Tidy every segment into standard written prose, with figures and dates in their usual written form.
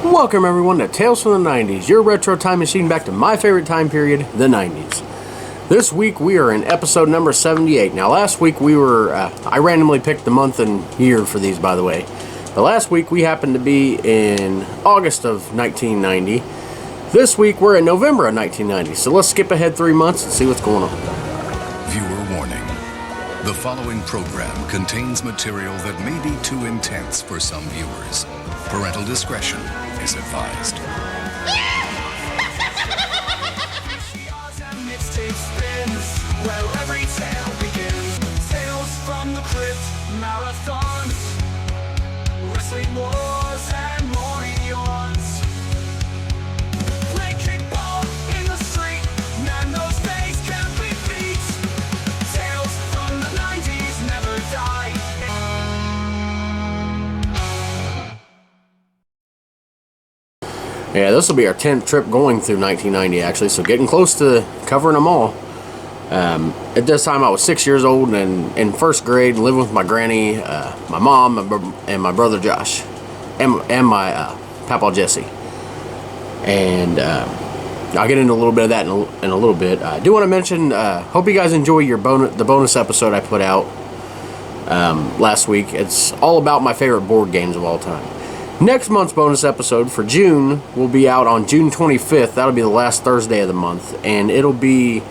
Welcome everyone to Tales from the 90s, your retro time machine back to my favorite time period, the 90s. This week we are in episode number 78. Now last week I randomly picked the month and year for these, by the way. But last week we happened to be in August of 1990. This week we're in November of 1990, so let's skip ahead 3 months and see what's going on. Viewer warning. The following program contains material that may be too intense for some viewers. Parental discretion is advised. Where every tale begins. Tales from the crypt, marathons, wrestling wars and more yawns. Play kickball in the street, man, those days can't be beat. Tales from the 90s never die. Yeah, this will be our 10th trip going through 1990 actually, so getting close to covering them all. At this time I was 6 years old and in first grade, living with my granny, my mom, and my brother Josh, and my Papaw Jesse. And I'll get into a little bit of that in a little bit. I do want to mention, hope you guys enjoy the bonus episode I put out last week. It's all about my favorite board games of all time. Next month's bonus episode for June will be out on June 25th. That'll be the last Thursday of the month, and it'll be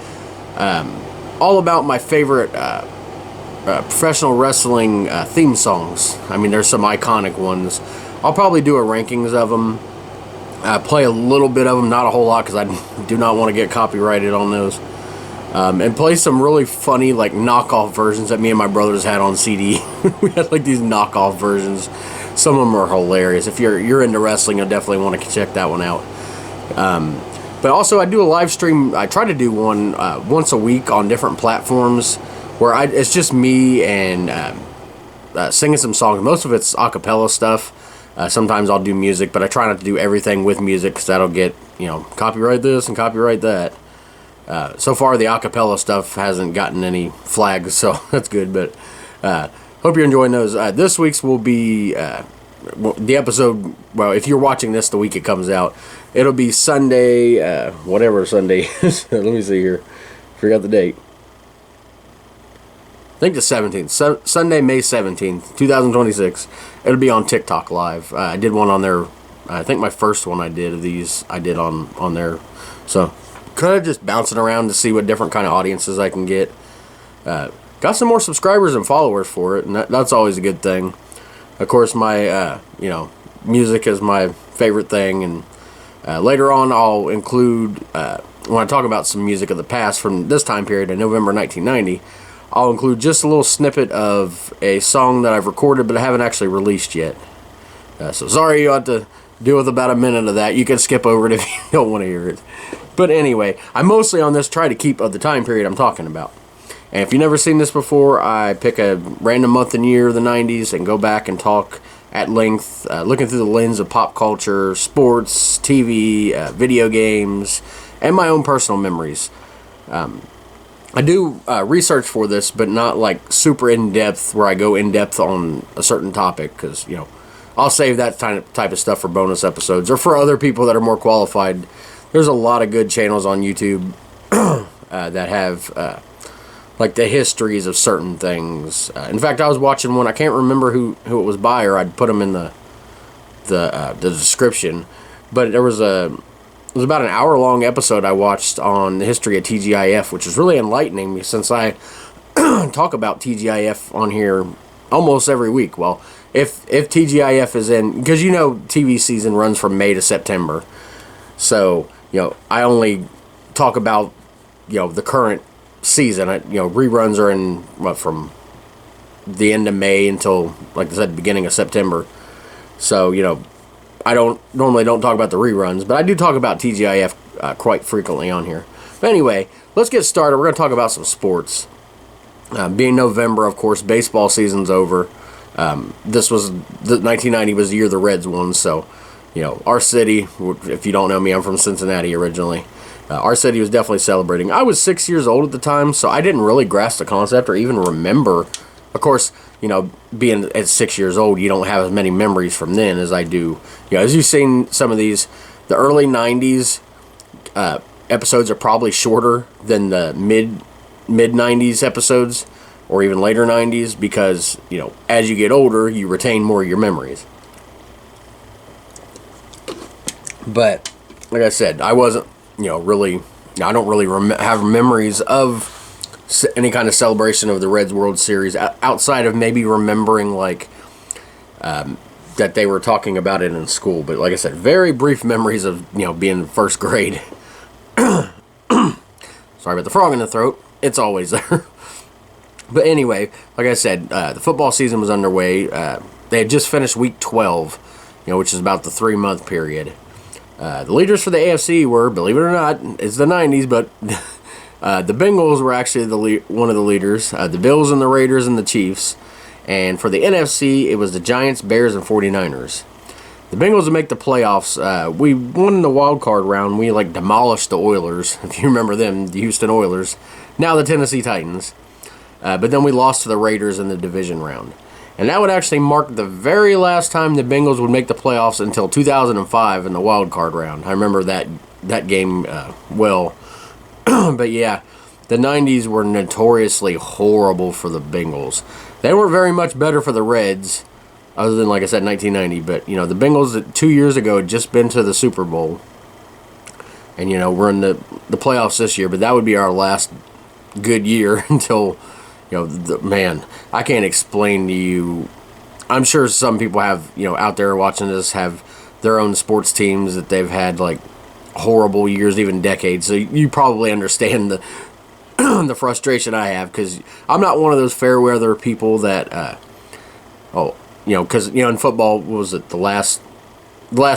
all about my favorite professional wrestling theme songs. I mean, there's some iconic ones. I'll probably do a rankings of them. Play a little bit of them, not a whole lot, because I do not want to get copyrighted on those. And play some really funny, like, knockoff versions that me and my brothers had on CD. We had, like, these knockoff versions. Some of them are hilarious. If you're into wrestling, you'll definitely want to check that one out. But also, I do a live stream. I try to do one once a week on different platforms where it's just me and singing some songs. Most of it's a cappella stuff. Sometimes I'll do music, but I try not to do everything with music because that'll get, copyright this and copyright that. So far, the a cappella stuff hasn't gotten any flags, so that's good. But hope you're enjoying those. This week's will be the episode. Well, if you're watching this the week it comes out, it'll be Sunday, whatever Sunday is. Let me see here. Forgot the date. I think the 17th. Sunday, May 17th, 2026. It'll be on TikTok Live. I did one on there. I think my first one I did of these, I did on there. So, kind of just bouncing around to see what different kind of audiences I can get. Got some more subscribers and followers for it, and that's always a good thing. Of course, my, music is my favorite thing, and later on I'll include, when I talk about some music of the past from this time period in November 1990, I'll include just a little snippet of a song that I've recorded but I haven't actually released yet. So sorry you have to deal with about a minute of that. You can skip over it if you don't want to hear it. But anyway, I mostly on this try to keep of the time period I'm talking about. And if you've never seen this before, I pick a random month and year of the 90s and go back and talk at length, looking through the lens of pop culture, sports, TV, video games, and my own personal memories. I do research for this, but not like super in-depth where I go in-depth on a certain topic, because, I'll save that type of stuff for bonus episodes or for other people that are more qualified. There's a lot of good channels on YouTube that have like the histories of certain things. In fact, I was watching one. I can't remember who it was by, or I'd put them in the description. But it was about an hour-long episode I watched on the history of TGIF, which is really enlightening me since I talk about TGIF on here almost every week. Well, if TGIF is in, because TV season runs from May to September, so I only talk about the current season. Reruns are in from the end of May until, like I said, beginning of September. So I normally don't talk about the reruns, but I do talk about TGIF quite frequently on here. But anyway, let's get started. We're going to talk about some sports. Being November, of course, baseball season's over. This was 1990 was the year the Reds won, so our city. If you don't know me, I'm from Cincinnati originally. Our city was definitely celebrating. I was 6 years old at the time, so I didn't really grasp the concept or even remember Of course, being at 6 years old, you don't have as many memories from then as I do. As you've seen some of these, the early 90s episodes are probably shorter than the mid 90s episodes, or even later 90s, because, as you get older, you retain more of your memories. But, like I said, I wasn't, really, I don't really have memories of any kind of celebration of the Reds World Series outside of maybe remembering, like, that they were talking about it in school. But, like I said, very brief memories of, being in first grade. Sorry about the frog in the throat. It's always there. But anyway, like I said, the football season was underway. They had just finished week 12, which is about the 3-month period. The leaders for the AFC were, believe it or not, it's the 90s, but the Bengals were actually one of the leaders. The Bills and the Raiders and the Chiefs. And for the NFC, it was the Giants, Bears, and 49ers. The Bengals would make the playoffs. We won in the wild card round. We demolished the Oilers, if you remember them, the Houston Oilers. Now the Tennessee Titans. But then we lost to the Raiders in the division round. And that would actually mark the very last time the Bengals would make the playoffs until 2005 in the wild card round. I remember that game well. But yeah, the 90s were notoriously horrible for the Bengals. They were very much better for the Reds, other than, like I said, 1990. But, the Bengals 2 years ago had just been to the Super Bowl. And, we're in the playoffs this year, but that would be our last good year until... man, I can't explain to you. I'm sure some people have, out there watching this, have their own sports teams that they've had, horrible years, even decades. So you probably understand the the frustration I have, because I'm not one of those fair weather people that, because, in football, what was it, the last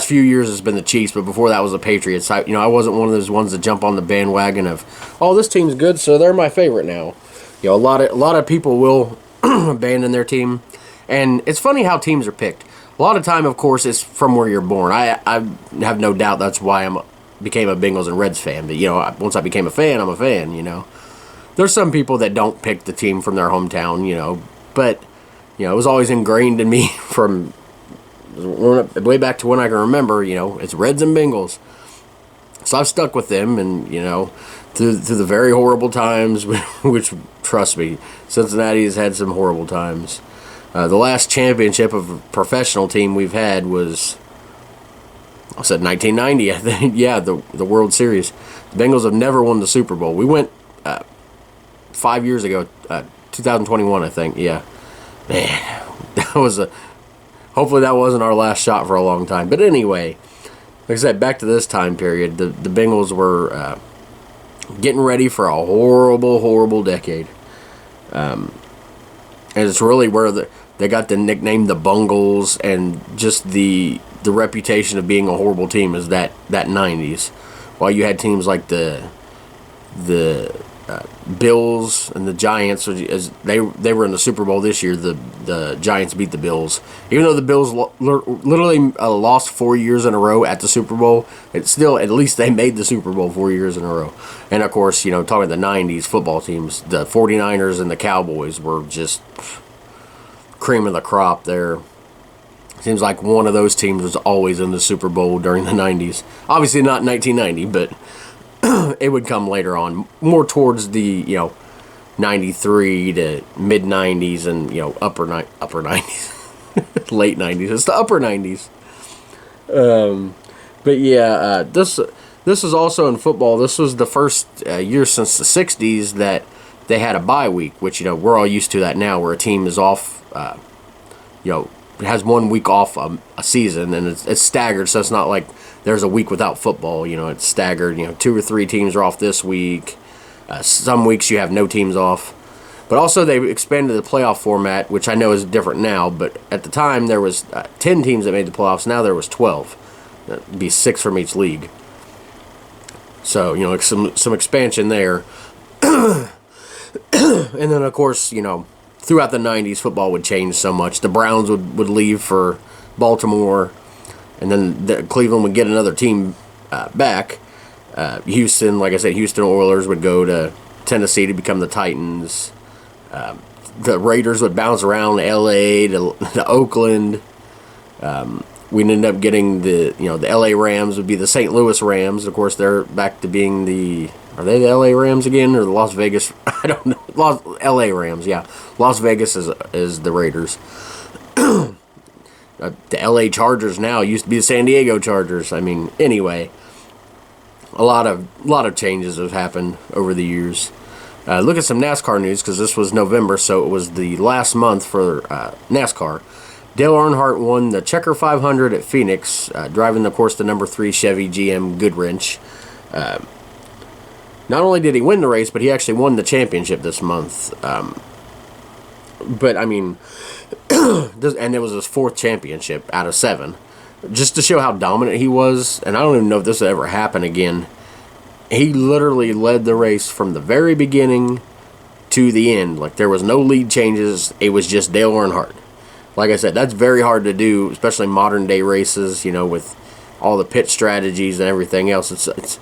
few years has been the Chiefs, but before that was the Patriots. I wasn't one of those ones that jump on the bandwagon of, oh, this team's good, so they're my favorite now. A lot of people will abandon their team, and it's funny how teams are picked. A lot of time, of course, is from where you're born. I have no doubt that's why I became a Bengals and Reds fan. But once I became a fan, I'm a fan. There's some people that don't pick the team from their hometown. But it was always ingrained in me from way back to when I can remember. It's Reds and Bengals, so I've stuck with them, and through the very horrible times, which, trust me, Cincinnati has had some horrible times. The last championship of a professional team we've had was, I said 1990, I think. Yeah, the World Series. The Bengals have never won the Super Bowl. We went 5 years ago, 2021, I think. Yeah. Man, that was hopefully that wasn't our last shot for a long time. But anyway, like I said, back to this time period, the Bengals were... getting ready for a horrible, horrible decade. And it's really where they got the nickname the Bungles, and just the reputation of being a horrible team is that 90s. While you had teams like the Bills and the Giants, as they were in the Super Bowl this year, the Giants beat the Bills. Even though the Bills literally lost 4 years in a row at the Super Bowl, it's still, at least they made the Super Bowl 4 years in a row. And of course, talking about the 90s football teams, the 49ers and the Cowboys were just cream of the crop there. Seems like one of those teams was always in the Super Bowl during the 90s. Obviously not 1990, but it would come later on, more towards the 93 to mid 90s and upper 90s, late 90s. It's the upper 90s. But yeah, this is also in football. This was the first year since the 60s that they had a bye week, which we're all used to that now, where a team is off. Has 1 week off a season, and it's staggered, so it's not like there's a week without football. It's staggered. 2 or 3 teams are off this week. Some weeks you have no teams off. But also they expanded the playoff format, which I know is different now, but at the time there was 10 teams that made the playoffs. Now there was 12. That'd be 6 from each league. So, some expansion there. And then, of course, throughout the 90s, football would change so much. The Browns would leave for Baltimore, and then Cleveland would get another team back. Houston, like I said, Houston Oilers would go to Tennessee to become the Titans. the Raiders would bounce around LA to Oakland. We'd end up getting the LA Rams would be the St. Louis Rams. Of course, they're back to being are they the LA Rams again, or the Las Vegas? I don't know. LA Rams, yeah. Las Vegas is the Raiders. The LA Chargers now used to be the San Diego Chargers. I mean, anyway, a lot of changes have happened over the years. Look at some NASCAR news, because this was November, so it was the last month for NASCAR. Dale Earnhardt won the Checker 500 at Phoenix, driving, of course, the number 3 Chevy GM Goodwrench. Not only did he win the race, but he actually won the championship this month. But, I mean, and it was his 4th championship out of 7. Just to show how dominant he was, and I don't even know if this will ever happen again, he literally led the race from the very beginning to the end. Like, there was no lead changes. It was just Dale Earnhardt. Like I said, that's very hard to do, especially modern day races, with all the pit strategies and everything else. It's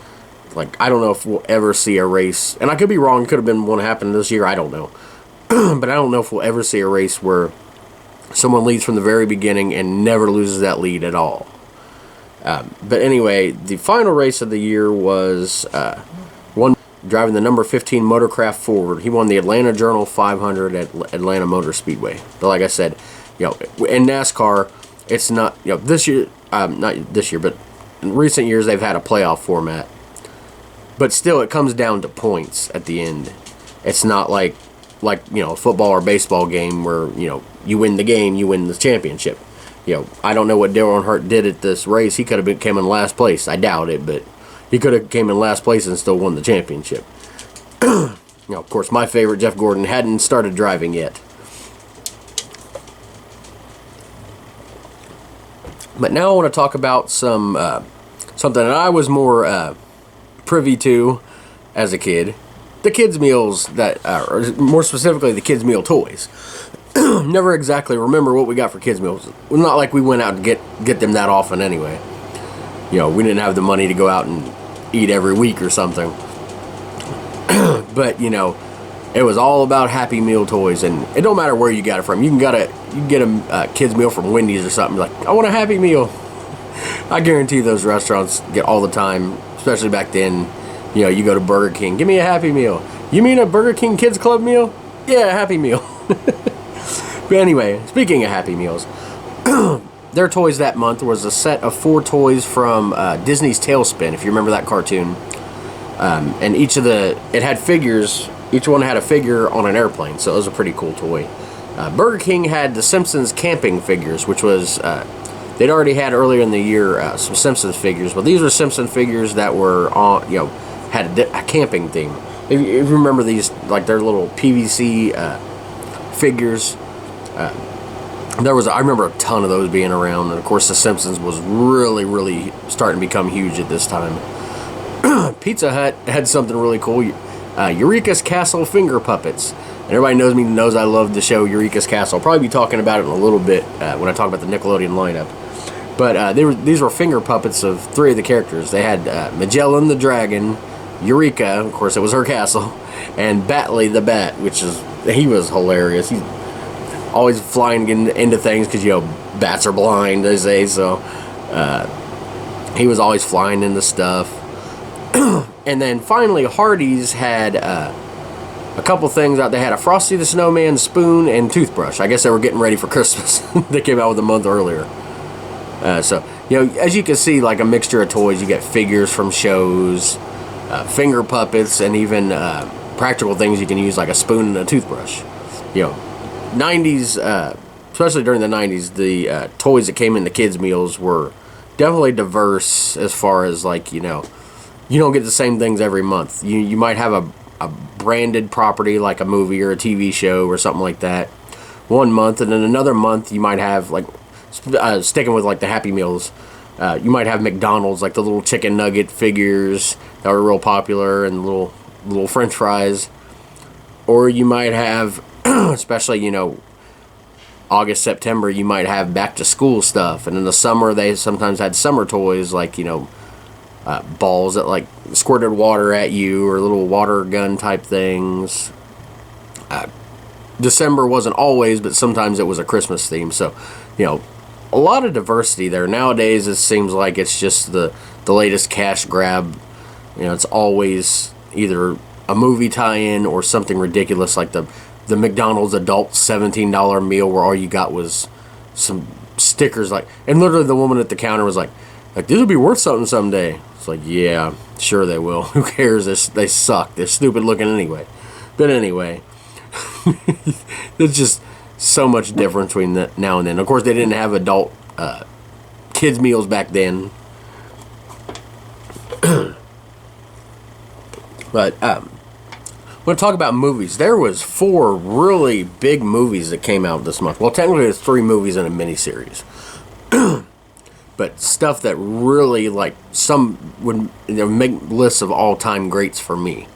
like, I don't know if we'll ever see a race, and I could be wrong, could have been one happen this year, I don't know. But I don't know if we'll ever see a race where someone leads from the very beginning and never loses that lead at all. But anyway, the final race of the year was one driving the number 15 Motorcraft Ford. He won the Atlanta Journal 500 at Atlanta Motor Speedway. But like I said, in NASCAR, it's not, this year, not this year, but in recent years they've had a playoff format. But still, it comes down to points at the end. It's not like a football or baseball game where, you win the game, you win the championship. I don't know what Dale Earnhardt did at this race. He could have came in last place. I doubt it, but he could have came in last place and still won the championship. Of course, my favorite, Jeff Gordon, hadn't started driving yet. But now I want to talk about something that I was more privy to as a kid. The kids' meals or more specifically, the kids' meal toys. Never exactly remember what we got for kids' meals. Well, not like we went out and get them that often anyway. We didn't have the money to go out and eat every week or something. But, it was all about Happy Meal toys, and it don't matter where you got it from. You can get a kids' meal from Wendy's or something. Like, I want a Happy Meal. I guarantee those restaurants get all the time, especially back then. You go to Burger King, give me a Happy Meal. You mean a Burger King Kids Club meal? Yeah, a Happy Meal. But anyway, speaking of Happy Meals, their toys that month was a set of 4 toys from Disney's Tailspin, if you remember that cartoon. And it had figures. Each one had a figure on an airplane, so it was a pretty cool toy. Burger King had the Simpsons camping figures, which was they'd already had earlier in the year some Simpsons figures, but these were Simpsons figures that were on had a camping theme. If you remember these, like their little PVC figures. I remember a ton of those being around, and of course the Simpsons was really, really starting to become huge at this time. Pizza Hut had something really cool, Eureka's Castle finger puppets. And everybody knows I love the show Eureka's Castle. I'll probably be talking about it in a little bit when I talk about the Nickelodeon lineup. But these were finger puppets of 3 of the characters. They had Magellan the Dragon, Eureka, of course it was her castle, and Batley the Bat, he was hilarious. He's always flying into things because, bats are blind, they say, so he was always flying into stuff. And then finally, Hardee's had a couple things out. They had a Frosty the Snowman spoon and toothbrush. I guess they were getting ready for Christmas. They came out with a month earlier. So, as you can see, like a mixture of toys. You get figures from shows, finger puppets, and even practical things you can use, like a spoon and a toothbrush. 90s, especially during the 90s, the toys that came in the kids' meals were definitely diverse as far as, like, you don't get the same things every month. You might have a branded property like a movie or a TV show or something like that one month, and then another month you might have, like, sticking with like the Happy Meals, you might have McDonald's, like the little chicken nugget figures that were real popular, and little French fries. Or you might have, especially August, September, you might have back to school stuff, and in the summer they sometimes had summer toys like balls that like squirted water at you, or little water gun type things. December wasn't always, but sometimes it was a Christmas theme. So, a lot of diversity there. Nowadays, it seems like it's just the latest cash grab. It's always either a movie tie-in or something ridiculous like the McDonald's adult $17 meal where all you got was some stickers, and literally the woman at the counter was like this will be worth something someday. It's like, yeah, sure they will. Who cares? They suck. They're stupid looking anyway. But anyway, there's just so much difference between now and then. Of course, they didn't have adult kids meals back then. But I'm going to talk about movies. There was 4 really big movies that came out this month. Well, technically, there's 3 movies in a miniseries. But stuff that really, some would make lists of all-time greats for me.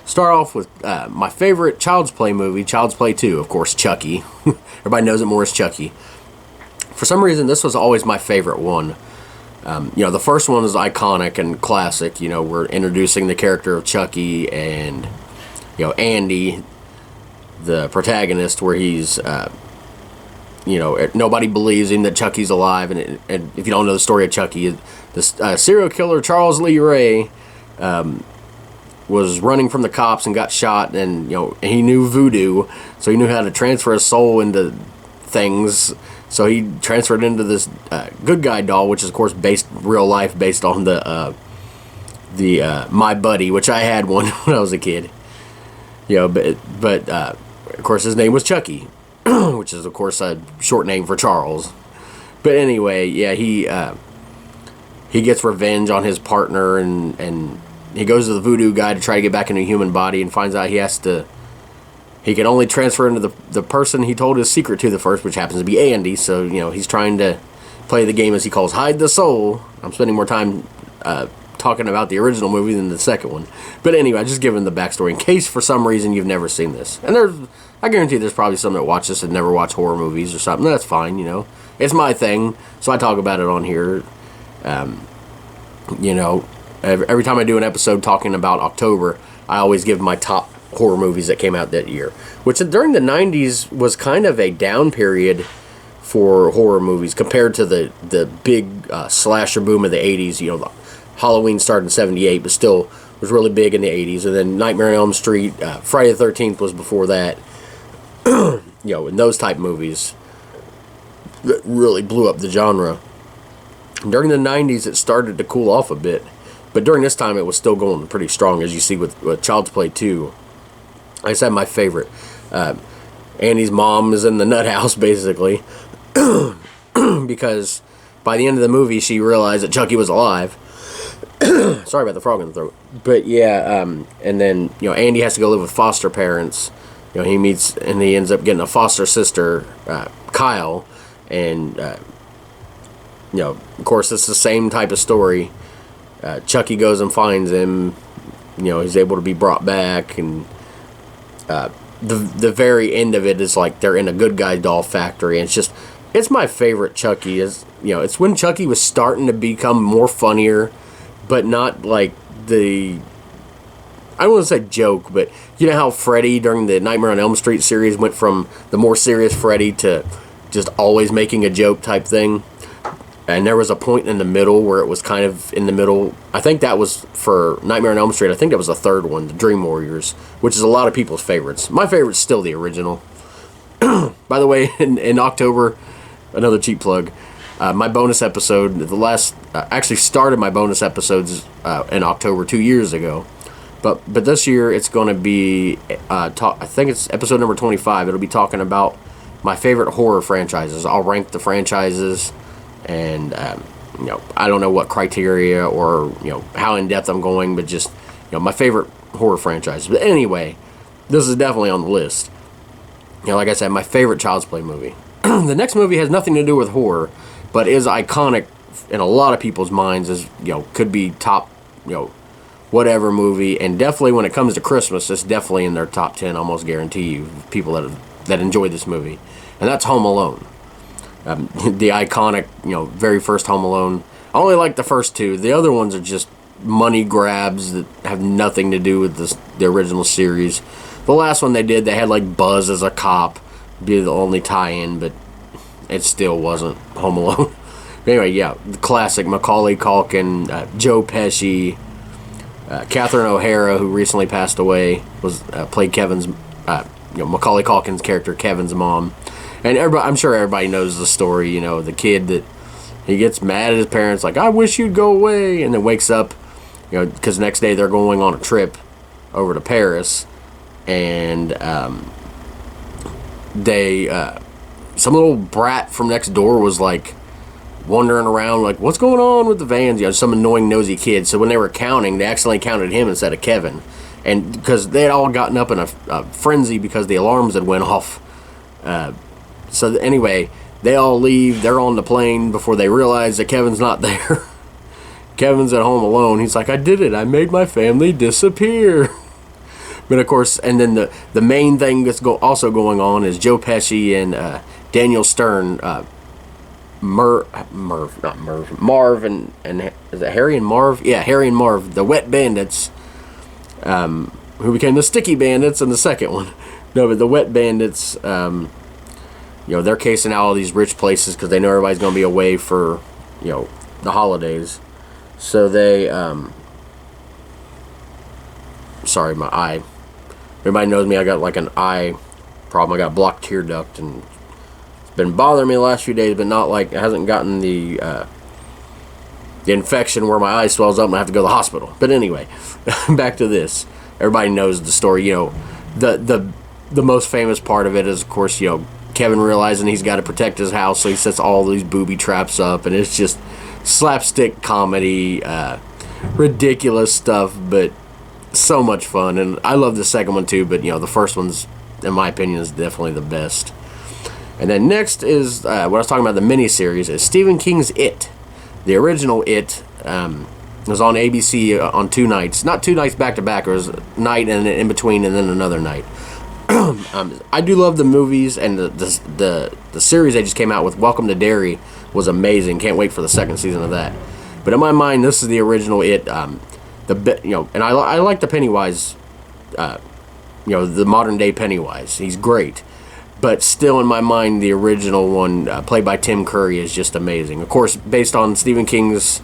Start off with my favorite Child's Play movie, Child's Play 2, of course, Chucky. Everybody knows it more as Chucky. For some reason, this was always my favorite one. The first one is iconic and classic. We're introducing the character of Chucky and, Andy, the protagonist, where he's, nobody believes him that Chucky's alive. And if you don't know the story of Chucky, the serial killer Charles Lee Ray was running from the cops and got shot. And, he knew voodoo, so he knew how to transfer his soul into things. So he transferred into this good guy doll, which is, of course, real life, based on the My Buddy, which I had one when I was a kid. But of course, his name was Chucky, which is, of course, a short name for Charles. But anyway, yeah, he gets revenge on his partner, and he goes to the voodoo guy to try to get back into a human body, and finds out he can only transfer into the person he told his secret to the first, which happens to be Andy. So, he's trying to play the game, as he calls, hide the soul. I'm spending more time talking about the original movie than the second one. But anyway, just giving the backstory in case for some reason you've never seen this. And I guarantee there's probably some that watch this and never watch horror movies or something. That's fine, It's my thing, so I talk about it on here. Every time I do an episode talking about October, I always give my top horror movies that came out that year, which during the 90s was kind of a down period for horror movies compared to the big slasher boom of the 80s. Halloween started in 78, but still was really big in the 80s. And then Nightmare on Elm Street, Friday the 13th was before that. And those type movies that really blew up the genre. During the 90s, it started to cool off a bit, but during this time, it was still going pretty strong, as you see with Child's Play 2. Like I said, my favorite. Andy's mom is in the nut house, basically, because by the end of the movie, she realized that Chucky was alive. Sorry about the frog in the throat. But yeah, and then, Andy has to go live with foster parents. He meets, and he ends up getting a foster sister, Kyle, and, of course, it's the same type of story. Chucky goes and finds him. He's able to be brought back, and the very end of it is like they're in a good guy doll factory, and it's my favorite Chucky. It's when Chucky was starting to become more funnier, but not like I don't want to say joke, but you know how Freddy during the Nightmare on Elm Street series went from the more serious Freddy to just always making a joke type thing? And there was a point in the middle where it was kind of in the middle. I think that was for Nightmare on Elm Street. I think that was the third one, the Dream Warriors, which is a lot of people's favorites. My favorite's still the original. By the way, in October, another cheap plug, my bonus episode, actually started my bonus episodes in October 2 years ago. But this year it's going to be, I think it's episode number 25. It'll be talking about my favorite horror franchises. I'll rank the franchises. And, I don't know what criteria or, how in-depth I'm going, but just, my favorite horror franchises. But anyway, this is definitely on the list. Like I said, my favorite Child's Play movie. The next movie has nothing to do with horror, but is iconic in a lot of people's minds as, could be top, whatever movie. And definitely when it comes to Christmas, it's definitely in their top 10, almost guarantee you, people that enjoy this movie. And that's Home Alone. The iconic, very first Home Alone. I only like the first two. The other ones are just money grabs that have nothing to do with the original series. The last one they did, they had like Buzz as a cop, be the only tie-in, but it still wasn't Home Alone. Anyway, yeah, the classic Macaulay Culkin, Joe Pesci, Catherine O'Hara, who recently passed away, was played Kevin's, Macaulay Culkin's character, Kevin's mom. And I'm sure everybody knows the story. The kid that he gets mad at his parents, like, I wish you'd go away, and then wakes up, because the next day they're going on a trip over to Paris, and some little brat from next door was like wandering around, like, what's going on with the vans? Some annoying nosy kid. So when they were counting, they accidentally counted him instead of Kevin, and because they had all gotten up in a frenzy because the alarms had went off. So anyway, they all leave. They're on the plane before they realize that Kevin's not there. Kevin's at home alone. He's like, I did it. I made my family disappear. But of course, and then the main thing that's also going on is Joe Pesci and Daniel Stern, Marv and is it Harry and Marv? Yeah, Harry and Marv, the Wet Bandits, who became the Sticky Bandits in the second one. No, but the Wet Bandits, they're casing out all these rich places because they know everybody's going to be away for, the holidays. So they, sorry, my eye. Everybody knows me. I got like an eye problem. I got blocked tear duct, and it's been bothering me the last few days, but not like it hasn't gotten the infection where my eye swells up and I have to go to the hospital. But anyway, back to this. Everybody knows the story. The most famous part of it is, of course, Kevin realizing he's got to protect his house, so he sets all these booby traps up, and it's just slapstick comedy, ridiculous stuff, but so much fun. And I love the second one too, but the first one's, in my opinion, is definitely the best. And then next is what I was talking about, the miniseries, is Stephen King's It. The original It was on ABC on 2 nights, not 2 nights back to back. It was a night and in between, and then another night. I do love the movies, and the series they just came out with, Welcome to Derry, was amazing. Can't wait for the second season of that. But in my mind, this is the original It. And I like the Pennywise, the modern day Pennywise. He's great, but still in my mind, the original one, played by Tim Curry, is just amazing. Of course, based on Stephen King's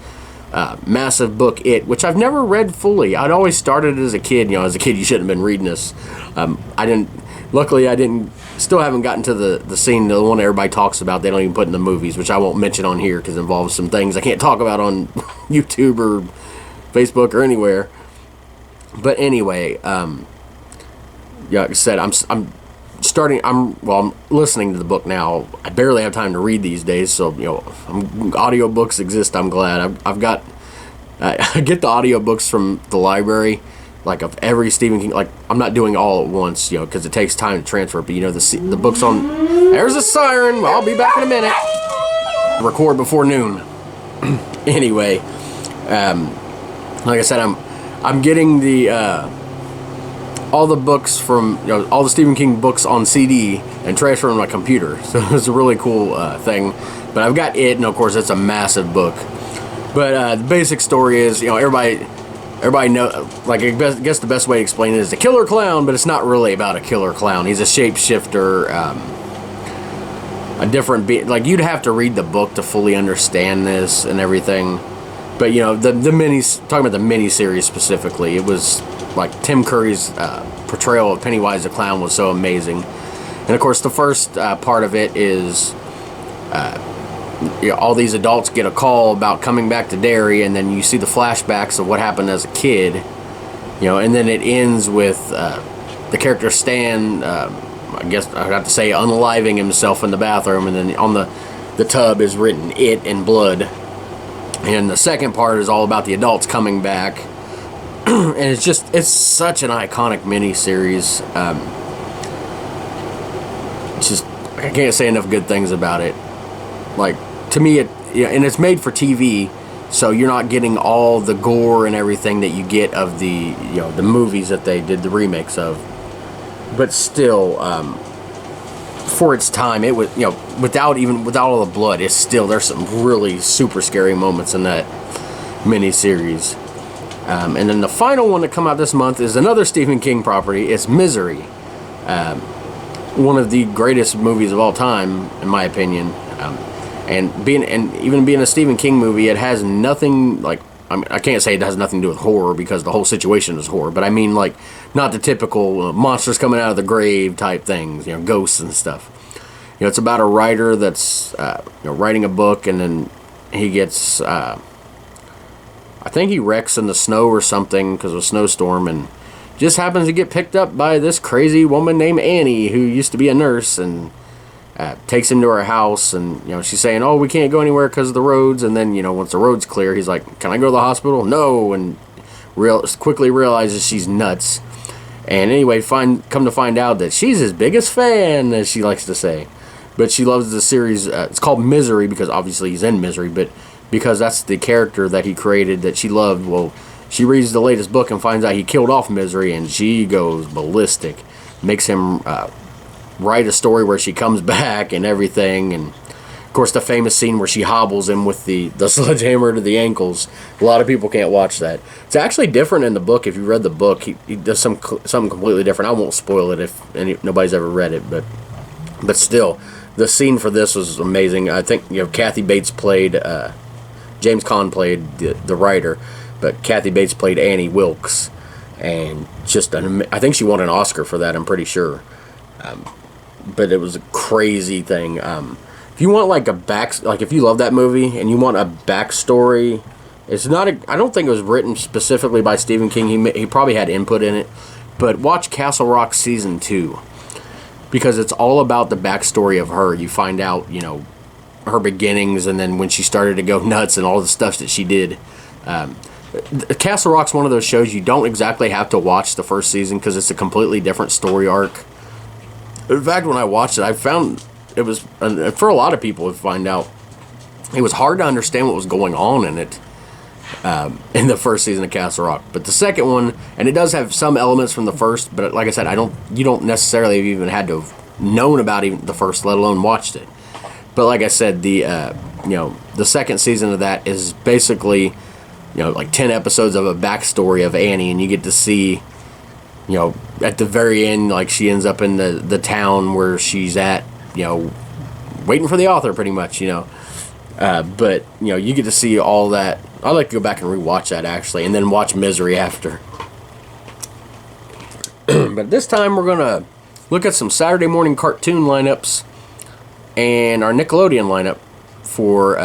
massive book It, which I've never read fully. I'd always started as a kid. As a kid, you shouldn't have been reading this. Luckily, I didn't. Still haven't gotten to the scene, the one everybody talks about. They don't even put in the movies, which I won't mention on here because it involves some things I can't talk about on YouTube or Facebook or anywhere. But anyway, like I said, I'm listening to the book now. I barely have time to read these days, so audiobooks exist. I'm glad. I get the audiobooks from the library, like of every Stephen King. Like, I'm not doing all at once, because it takes time to transfer. But the books on. There's a siren. I'll be back in a minute. Record before noon. Anyway, like I said, I'm getting all the books from all the Stephen King books on CD and transferring my computer. So it's a really cool thing. But I've got It, and of course it's a massive book. But the basic story is, everybody know, like, I guess the best way to explain it is the killer clown, but it's not really about a killer clown. He's a shapeshifter, a different like, you'd have to read the book to fully understand this and everything. But talking about the miniseries specifically, it was like Tim Curry's portrayal of Pennywise the Clown was so amazing. And of course, the first part of it is all these adults get a call about coming back to Derry, and then you see the flashbacks of what happened as a kid, and then it ends with the character Stan, I guess I got to say, unaliving himself in the bathroom, and then on the tub is written It in blood. And the second part is all about the adults coming back. And it's such an iconic miniseries. I can't say enough good things about it. Like, to me, and it's made for TV, so you're not getting all the gore and everything that you get of the movies that they did the remakes of. But still, for its time, it was, without all the blood, there's some really super scary moments in that miniseries. And then the final one to come out this month is another Stephen King property. It's Misery. One of the greatest movies of all time, in my opinion. And even being a Stephen King movie, it has nothing like, I mean, I can't say it has nothing to do with horror because the whole situation is horror, but I mean like not the typical monsters coming out of the grave type things, ghosts and stuff. It's about a writer that's writing a book, and then he gets I think he wrecks in the snow or something because of a snowstorm, and just happens to get picked up by this crazy woman named Annie who used to be a nurse, and takes him to her house, and she's saying, "Oh, we can't go anywhere because of the roads." And then once the road's clear, he's like, "Can I go to the hospital?" "No," and quickly realizes she's nuts. And anyway, come to find out that she's his biggest fan, as she likes to say. But she loves the series. It's called Misery because obviously he's in misery, but because that's the character that he created that she loved. Well, she reads the latest book and finds out he killed off Misery, and she goes ballistic. Makes him write a story where she comes back and everything, and of course the famous scene where she hobbles him with the sledgehammer to the ankles. A lot of people can't watch that. It's actually different in the book. If you read the book, he does something completely different. I won't spoil it if nobody's ever read it, but still, the scene for this was amazing. I think Kathy Bates played James Caan played the writer, but Kathy Bates played Annie Wilkes, and just I think she won an Oscar for that. I'm pretty sure. But it was a crazy thing. If you want like if you love that movie and you want a backstory, it's not. I don't think it was written specifically by Stephen King. He probably had input in it. But watch Castle Rock season 2, because it's all about the backstory of her. You find out, her beginnings, and then when she started to go nuts and all the stuff that she did. Castle Rock's one of those shows you don't exactly have to watch the first season because it's a completely different story arc. In fact, when I watched it, I found it was, for a lot of people to find out, it was hard to understand what was going on in it, in the first season of Castle Rock. But the second one, and it does have some elements from the first, but like I said, you don't necessarily have even had to have known about even the first, let alone watched it. But like I said, the second season of that is basically, like 10 episodes of a backstory of Annie, and you get to see, at the very end, like she ends up in the town where she's at, waiting for the author pretty much, but, you get to see all that. I'd like to go back and rewatch that actually, and then watch Misery after. But this time we're going to look at some Saturday morning cartoon lineups and our Nickelodeon lineup for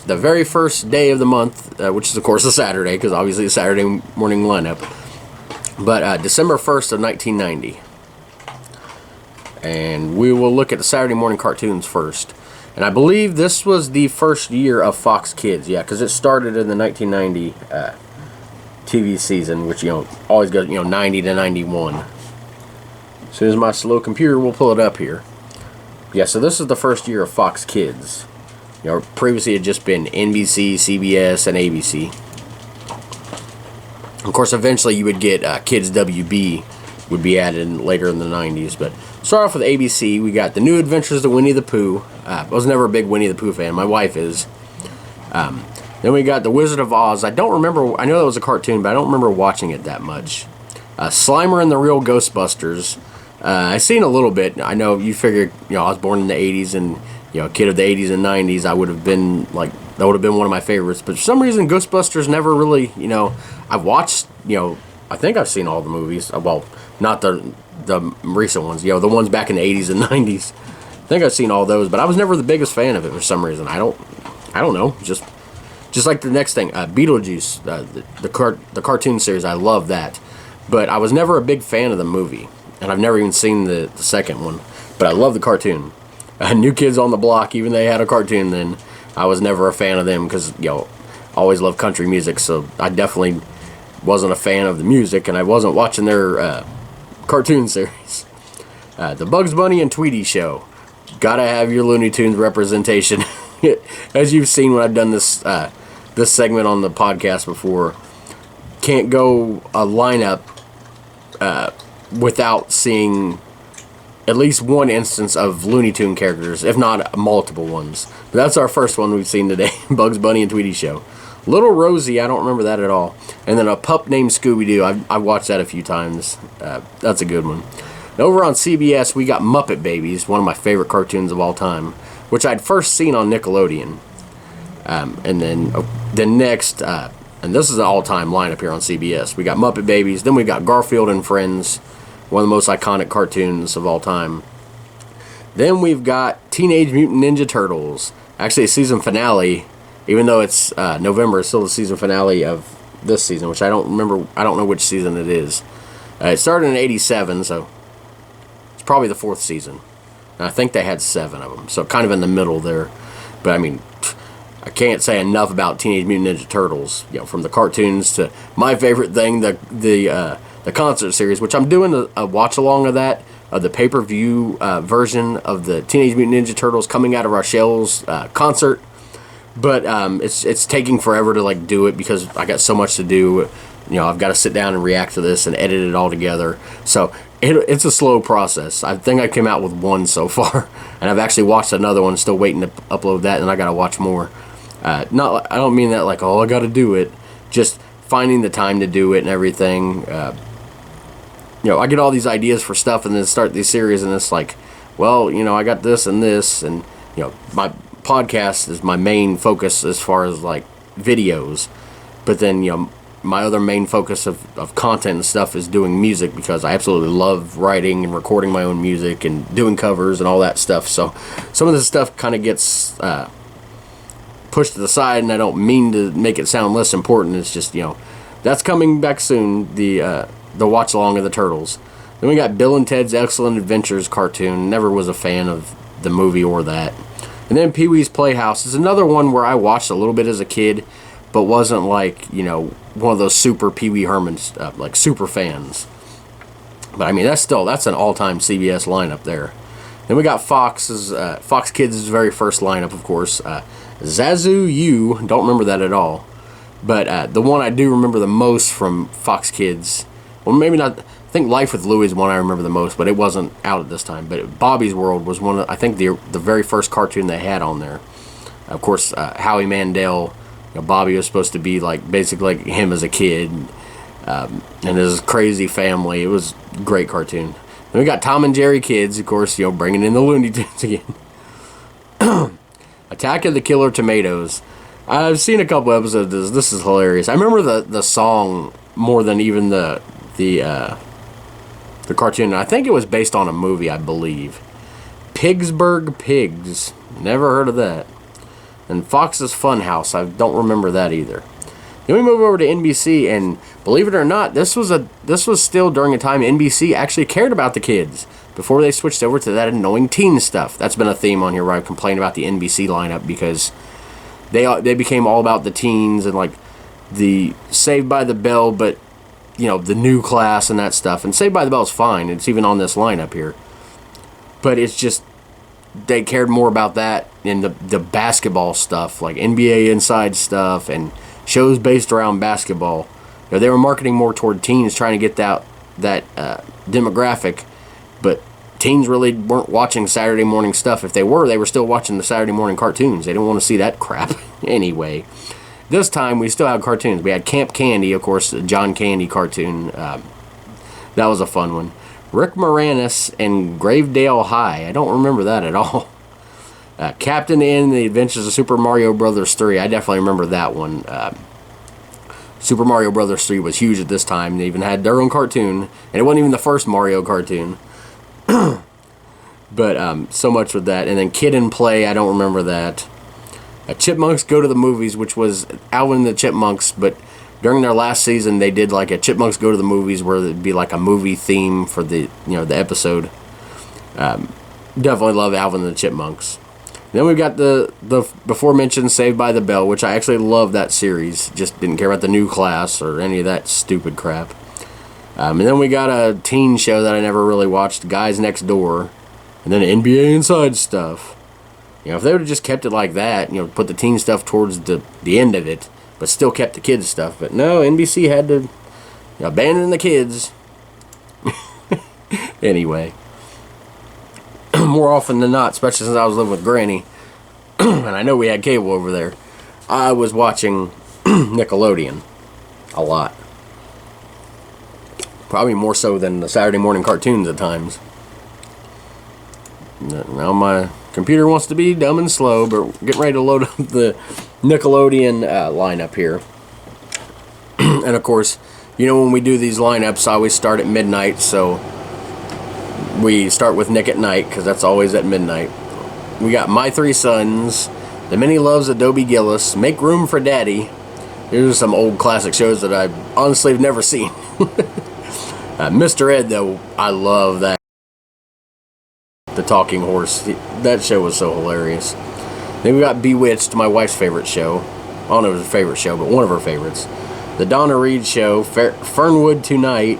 the very first day of the month, which is of course a Saturday, because obviously a Saturday morning lineup. But December 1st of 1990. And we will look at the Saturday morning cartoons first. And I believe this was the first year of Fox Kids, yeah, because it started in the 1990 TV season, which, always goes, 90 to 91. As soon as my slow computer will pull it up here. Yeah, so this is the first year of Fox Kids. Previously it had just been NBC, CBS, and ABC. Of course, eventually you would get Kids WB would be added later in the 90s. But start off with ABC. We got The New Adventures of Winnie the Pooh. I was never a big Winnie the Pooh fan. My wife is. Then we got The Wizard of Oz. I don't remember. I know that was a cartoon, but I don't remember watching it that much. Slimer and the Real Ghostbusters. I've seen a little bit. I know you figure, I was born in the 80s, and a kid of the 80s and 90s, I would have been like, that would have been one of my favorites. But for some reason, Ghostbusters never really, I've watched, I think I've seen all the movies. Well, not the recent ones, the ones back in the 80s and 90s. I think I've seen all those, but I was never the biggest fan of it for some reason. I don't know. Just like the next thing, Beetlejuice, the cartoon series. I love that, but I was never a big fan of the movie, and I've never even seen the second one. But I love the cartoon. New Kids on the Block, even though they had a cartoon then, I was never a fan of them because, I always loved country music, so I definitely wasn't a fan of the music, and I wasn't watching their cartoon series. The Bugs Bunny and Tweety Show. Gotta have your Looney Tunes representation. As you've seen when I've done this segment on the podcast before, can't go a lineup without seeing at least one instance of Looney Tune characters, if not multiple ones. But that's our first one we've seen today, Bugs Bunny and Tweety Show. Little Rosie, I don't remember that at all. And then A Pup Named Scooby-Doo. I've watched that a few times. That's a good one. And over on CBS, we got Muppet Babies, one of my favorite cartoons of all time, which I'd first seen on Nickelodeon. And then next, and this is an all-time lineup here on CBS. We got Muppet Babies. Then we got Garfield and Friends, one of the most iconic cartoons of all time. Then we've got Teenage Mutant Ninja Turtles. Actually, a season finale. Even though it's November, it's still the season finale of this season, which I don't remember. I don't know which season it is. It started in '87, so it's probably the 4th season. And I think they had 7 of them, so kind of in the middle there. But I mean, I can't say enough about Teenage Mutant Ninja Turtles. You know, from the cartoons to my favorite thing, the concert series, which I'm doing a watch along of that, of the pay-per-view version of the Teenage Mutant Ninja Turtles Coming Out of Our Shells concert. But it's taking forever to like do it because I got so much to do. You know, I've got to sit down and react to this and edit it all together. So it's a slow process. I think I came out with 1 so far, and I've actually watched another one. Still waiting to upload that, and I got to watch more. I don't mean that like, oh, I got to do it. Just finding the time to do it and everything. You know, I get all these ideas for stuff, and then start these series, and it's like, well, you know, I got this and this, and you know, my podcast is my main focus as far as like videos, but then you know my other main focus of content and stuff is doing music, because I absolutely love writing and recording my own music and doing covers and all that stuff. So some of this stuff kind of gets pushed to the side, and I don't mean to make it sound less important. It's just, you know, that's coming back soon, the watch along of the Turtles. Then we got Bill and Ted's Excellent Adventures cartoon. Never was a fan of the movie or that. And then Pee-wee's Playhouse is another one where I watched a little bit as a kid, but wasn't like, you know, one of those super Pee-wee Herman, like super fans. But I mean, that's an all-time CBS lineup there. Then we got Fox Kids' very first lineup, of course. Zazu U, don't remember that at all. But the one I do remember the most from Fox Kids, well, maybe not. I think Life with Louie is one I remember the most, but it wasn't out at this time. But Bobby's World was one of, I think, the very first cartoon they had on there. Of course, Howie Mandel, you know, Bobby was supposed to be like basically like him as a kid, and his crazy family. It was a great cartoon. Then we got Tom and Jerry Kids, of course, you know, bringing in the Looney Tunes again. Attack of the Killer Tomatoes. I've seen a couple episodes of this. This is hilarious. I remember the song more than even the cartoon. I think it was based on a movie, I believe. Pigsburg Pigs. Never heard of that. And Fox's Funhouse. I don't remember that either. Then we move over to NBC, and believe it or not, this was still during a time NBC actually cared about the kids before they switched over to that annoying teen stuff. That's been a theme on here where I complain about the NBC lineup, because they became all about the teens and like the Saved by the Bell, but you know, the new class and that stuff. And Saved by the Bell is fine. It's even on this lineup here. But it's just, they cared more about that and the basketball stuff, like NBA Inside stuff and shows based around basketball. You know, they were marketing more toward teens, trying to get that demographic. But teens really weren't watching Saturday morning stuff. If they were still watching the Saturday morning cartoons. They didn't want to see that crap anyway. This time, we still had cartoons. We had Camp Candy, of course, the John Candy cartoon. That was a fun one. Rick Moranis and Gravedale High. I don't remember that at all. Captain N, The Adventures of Super Mario Brothers 3. I definitely remember that one. Super Mario Brothers 3 was huge at this time. They even had their own cartoon. And it wasn't even the first Mario cartoon. But so much with that. And then Kid and Play, I don't remember that. Chipmunks Go to the Movies, which was Alvin and the Chipmunks, but during their last season they did like a Chipmunks Go to the Movies, where it'd be like a movie theme for the episode. Definitely love Alvin and the Chipmunks. Then we've got the before mentioned Saved by the Bell, which I actually love that series. Just didn't care about the new class or any of that stupid crap. And then we got a teen show that I never really watched, Guys Next Door, and then NBA Inside stuff. You know, if they would have just kept it like that, you know, put the teen stuff towards the end of it, but still kept the kids stuff. But no, NBC had to abandon the kids. Anyway. More often than not, especially since I was living with Granny, and I know we had cable over there, I was watching Nickelodeon a lot. Probably more so than the Saturday morning cartoons at times. Now my computer wants to be dumb and slow, but we're getting ready to load up the Nickelodeon lineup here. And of course, you know, when we do these lineups, I always start at midnight, so we start with Nick at Night, because that's always at midnight. We got My Three Sons, The Many Loves of Dobie Gillis, Make Room for Daddy. These are some old classic shows that I honestly have never seen. Mr. Ed, though, I love that. The Talking Horse. That show was so hilarious. Then we got Bewitched, my wife's favorite show. I don't know if it was her favorite show, but one of her favorites. The Donna Reed Show, Fernwood Tonight,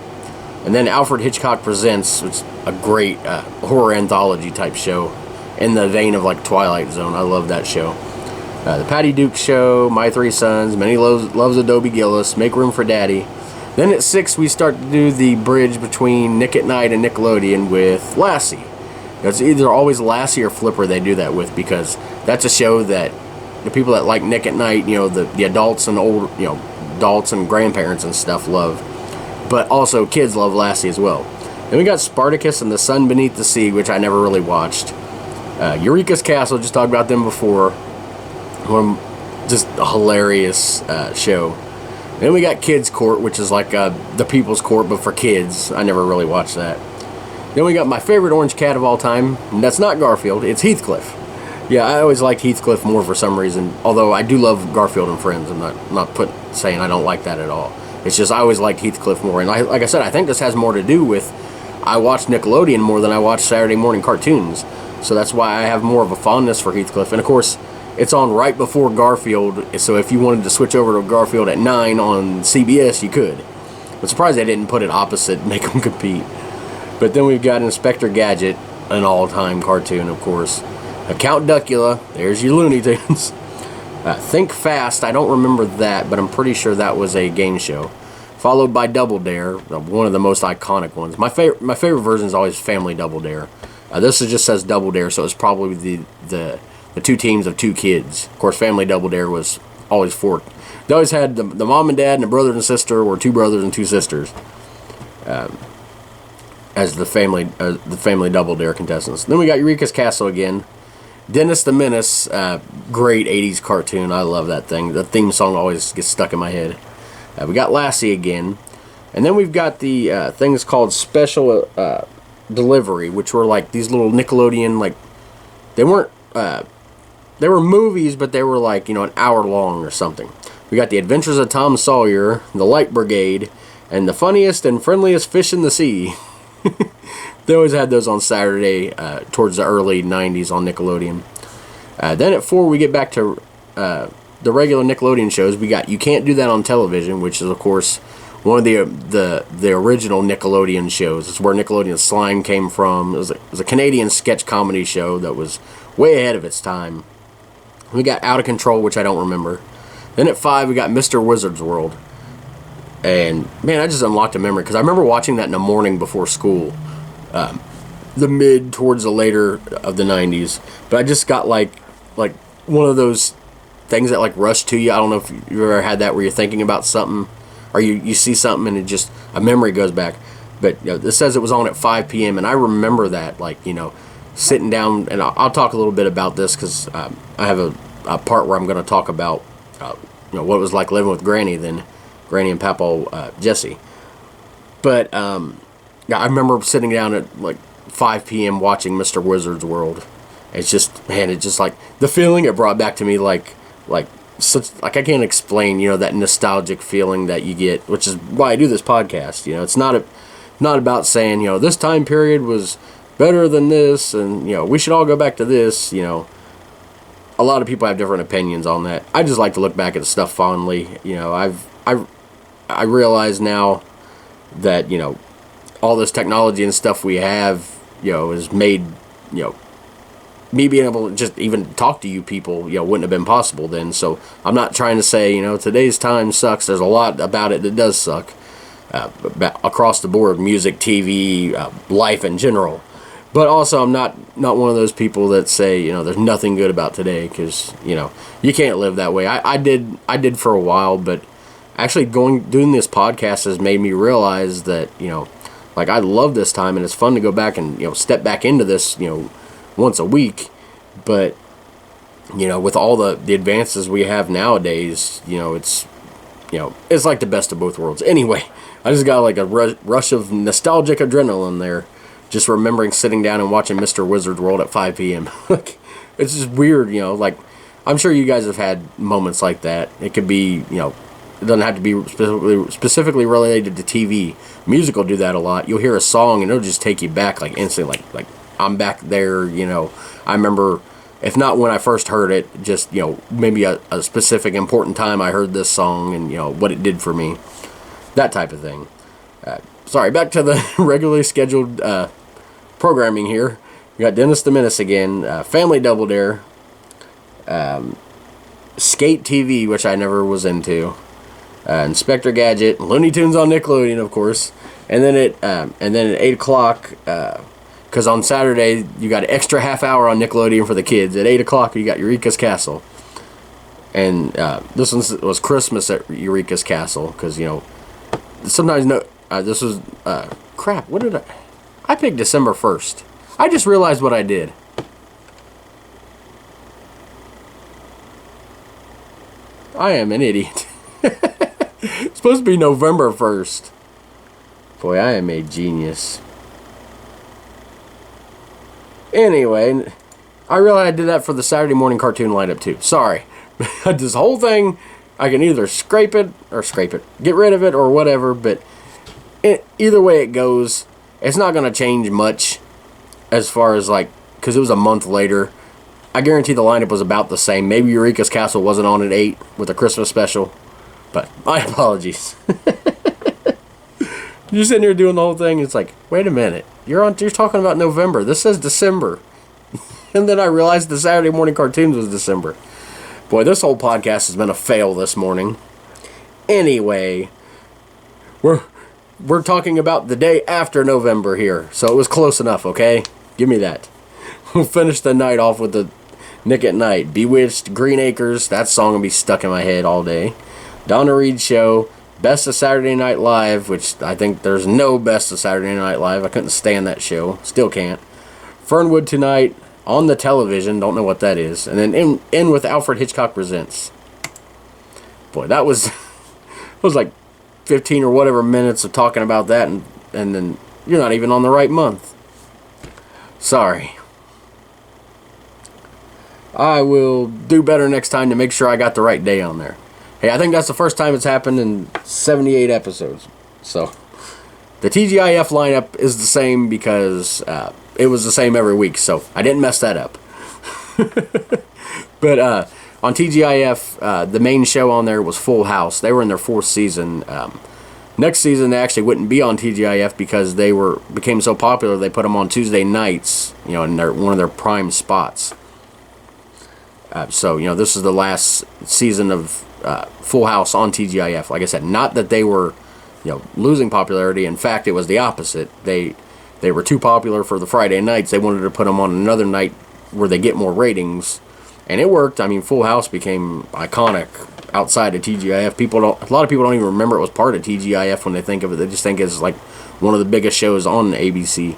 and then Alfred Hitchcock Presents, which is a great horror anthology type show in the vein of like Twilight Zone. I love that show. The Patty Duke Show, My Three Sons, Many Loves of Dobie Gillis, Make Room for Daddy. Then at 6 we start to do the bridge between Nick at Night and Nickelodeon with Lassie. It's either always Lassie or Flipper they do that with, because that's a show that the people that like Nick at Night, you know, the adults and old, you know, adults and grandparents and stuff love. But also kids love Lassie as well. Then we got Spartacus and the Sun Beneath the Sea, which I never really watched. Eureka's Castle, just talked about them before. Just a hilarious show. Then we got Kids Court, which is like the People's Court, but for kids. I never really watched that. Then we got my favorite orange cat of all time, and that's not Garfield, it's Heathcliff. Yeah, I always liked Heathcliff more for some reason, although I do love Garfield and Friends. I'm not saying I don't like that at all. It's just I always liked Heathcliff more, and like I said, I think this has more to do with I watch Nickelodeon more than I watch Saturday morning cartoons, so that's why I have more of a fondness for Heathcliff. And of course, it's on right before Garfield, so if you wanted to switch over to Garfield at 9 on CBS, you could. I'm surprised they didn't put it opposite and make them compete. But then we've got Inspector Gadget, an all-time cartoon, of course. Count Duckula, there's your Looney Tunes. Think Fast, I don't remember that, but I'm pretty sure that was a game show. Followed by Double Dare, one of the most iconic ones. My favorite version is always Family Double Dare. This just says Double Dare, so it's probably the two teams of two kids. Of course, Family Double Dare was always four. They always had the mom and dad and a brother and sister, or two brothers and two sisters, as the family Double Dare contestants. Then we got Eureka's Castle again. Dennis the Menace, great 80s cartoon. I love that thing. The theme song always gets stuck in my head. We got Lassie again. And then we've got the things called Special Delivery, which were like these little Nickelodeon, like, they weren't, they were movies, but they were like, you know, an hour long or something. We got The Adventures of Tom Sawyer, The Light Brigade, and The Funniest and Friendliest Fish in the Sea. They always had those on Saturday towards the early 90s on Nickelodeon. Then at 4 we get back to the regular Nickelodeon shows. We got You Can't Do That on Television, which is of course one of the original Nickelodeon shows. It's where Nickelodeon Slime came from. It was a Canadian sketch comedy show that was way ahead of its time. We got Out of Control, which I don't remember. Then at 5 we got Mr. Wizard's World. And man, I just unlocked a memory because I remember watching that in the morning before school, the mid towards the later of the 90s. But I just got like one of those things that like rush to you. I don't know if you ever had that where you're thinking about something, or you see something and it just a memory goes back. But you know, this says it was on at 5 p.m. and I remember that, like, you know, sitting down, and I'll talk a little bit about this because I have a part where I'm going to talk about you know, what it was like living with Granny then. Granny and Papaw, Jesse. But I remember sitting down at like 5 p.m. watching Mr. Wizard's World. It's just, man, it's just like the feeling it brought back to me, like such, like I can't explain, you know, that nostalgic feeling that you get, which is why I do this podcast. You know, it's not about saying, you know, this time period was better than this, and you know, we should all go back to this. You know, a lot of people have different opinions on that. I just like to look back at the stuff fondly. You know, I realize now that, you know, all this technology and stuff we have, you know, has made, you know, me being able to just even talk to you people, you know, wouldn't have been possible then. So I'm not trying to say, you know, today's time sucks. There's a lot about it that does suck across the board, music, TV, life in general. But also, I'm not one of those people that say, there's nothing good about today, because, you can't live that way. I did for a while, but actually doing this podcast has made me realize that, like, I love this time, and it's fun to go back and, step back into this, once a week. But, with all the advances we have nowadays, it's like the best of both worlds. Anyway, I just got like a rush of nostalgic adrenaline there, just remembering sitting down and watching Mr. Wizard's World at 5 p.m. Like, it's just weird, like, I'm sure you guys have had moments like that. It could be, it doesn't have to be specifically related to TV. Music will do that a lot. You'll hear a song and it'll just take you back, like, instantly, like I'm back there, I remember, if not when I first heard it, just, maybe a specific important time I heard this song and, what it did for me. That type of thing. Sorry, back to the regularly scheduled programming here. We got Dennis the Menace again, Family Double Dare, Skate TV, which I never was into, Inspector Gadget, Looney Tunes on Nickelodeon, of course, and then at 8 o'clock, because on Saturday you got an extra half hour on Nickelodeon for the kids. At 8 o'clock you got Eureka's Castle, and this one was Christmas at Eureka's Castle, because sometimes this was crap. What did I picked December 1st. I just realized what I did. I am an idiot. It's supposed to be November 1st. Boy, I am a genius. Anyway, I realized I did that for the Saturday morning cartoon lineup too. Sorry. This whole thing, I can either scrape it, get rid of it, or whatever, but either way it goes, it's not going to change much as far as, like, because it was a month later. I guarantee the lineup was about the same. Maybe Eureka's Castle wasn't on at 8 with a Christmas special, but my apologies. You're sitting here doing the whole thing, it's like, wait a minute, you're talking about November. This says December. And then I realized the Saturday morning cartoons was December. Boy, this whole podcast has been a fail this morning. Anyway, we're talking about the day after November here, so it was close enough, okay? Give me that. We'll finish the night off with the Nick at Night, Bewitched, Green Acres. That song will be stuck in my head all day. Donna Reed Show, Best of Saturday Night Live, which I think there's no Best of Saturday Night Live. I couldn't stand that show. Still can't. Fernwood Tonight, On the Television. Don't know what that is. And then end with Alfred Hitchcock Presents. Boy, that was like 15 or whatever minutes of talking about that, and then you're not even on the right month. Sorry. I will do better next time to make sure I got the right day on there. Hey, I think that's the first time it's happened in 78 episodes. So, the TGIF lineup is the same because it was the same every week, so I didn't mess that up. But on TGIF, the main show on there was Full House. They were in their 4th season. Next season, they actually wouldn't be on TGIF because they became so popular, they put them on Tuesday nights, in one of their prime spots. So, this is the last season of Full House on TGIF. Like I said, not that they were, losing popularity. In fact, it was the opposite. They were too popular for the Friday nights. They wanted to put them on another night where they get more ratings, and it worked. I mean, Full House became iconic outside of TGIF. A lot of people don't even remember it was part of TGIF when they think of it. They just think it's like one of the biggest shows on ABC.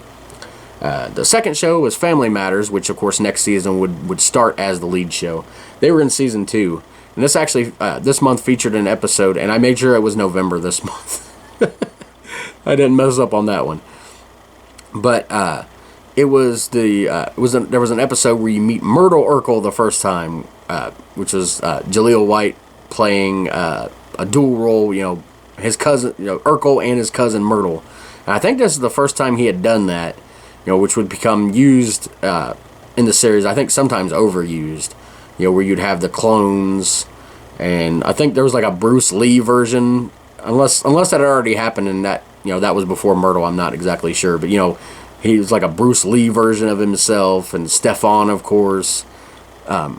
The second show was Family Matters, which of course next season would start as the lead show. They were in season 2, and this actually this month featured an episode, and I made sure it was November this month. I didn't mess up on that one, but there was an episode where you meet Myrtle Urkel the first time, which was Jaleel White playing a dual role, his cousin Urkel and his cousin Myrtle, and I think this is the first time he had done that. Which would become used in the series, I think sometimes overused, where you'd have the clones, and I think there was like a Bruce Lee version, unless that had already happened, and that, that was before Myrtle, I'm not exactly sure, but, he was like a Bruce Lee version of himself, and Stefan, of course. I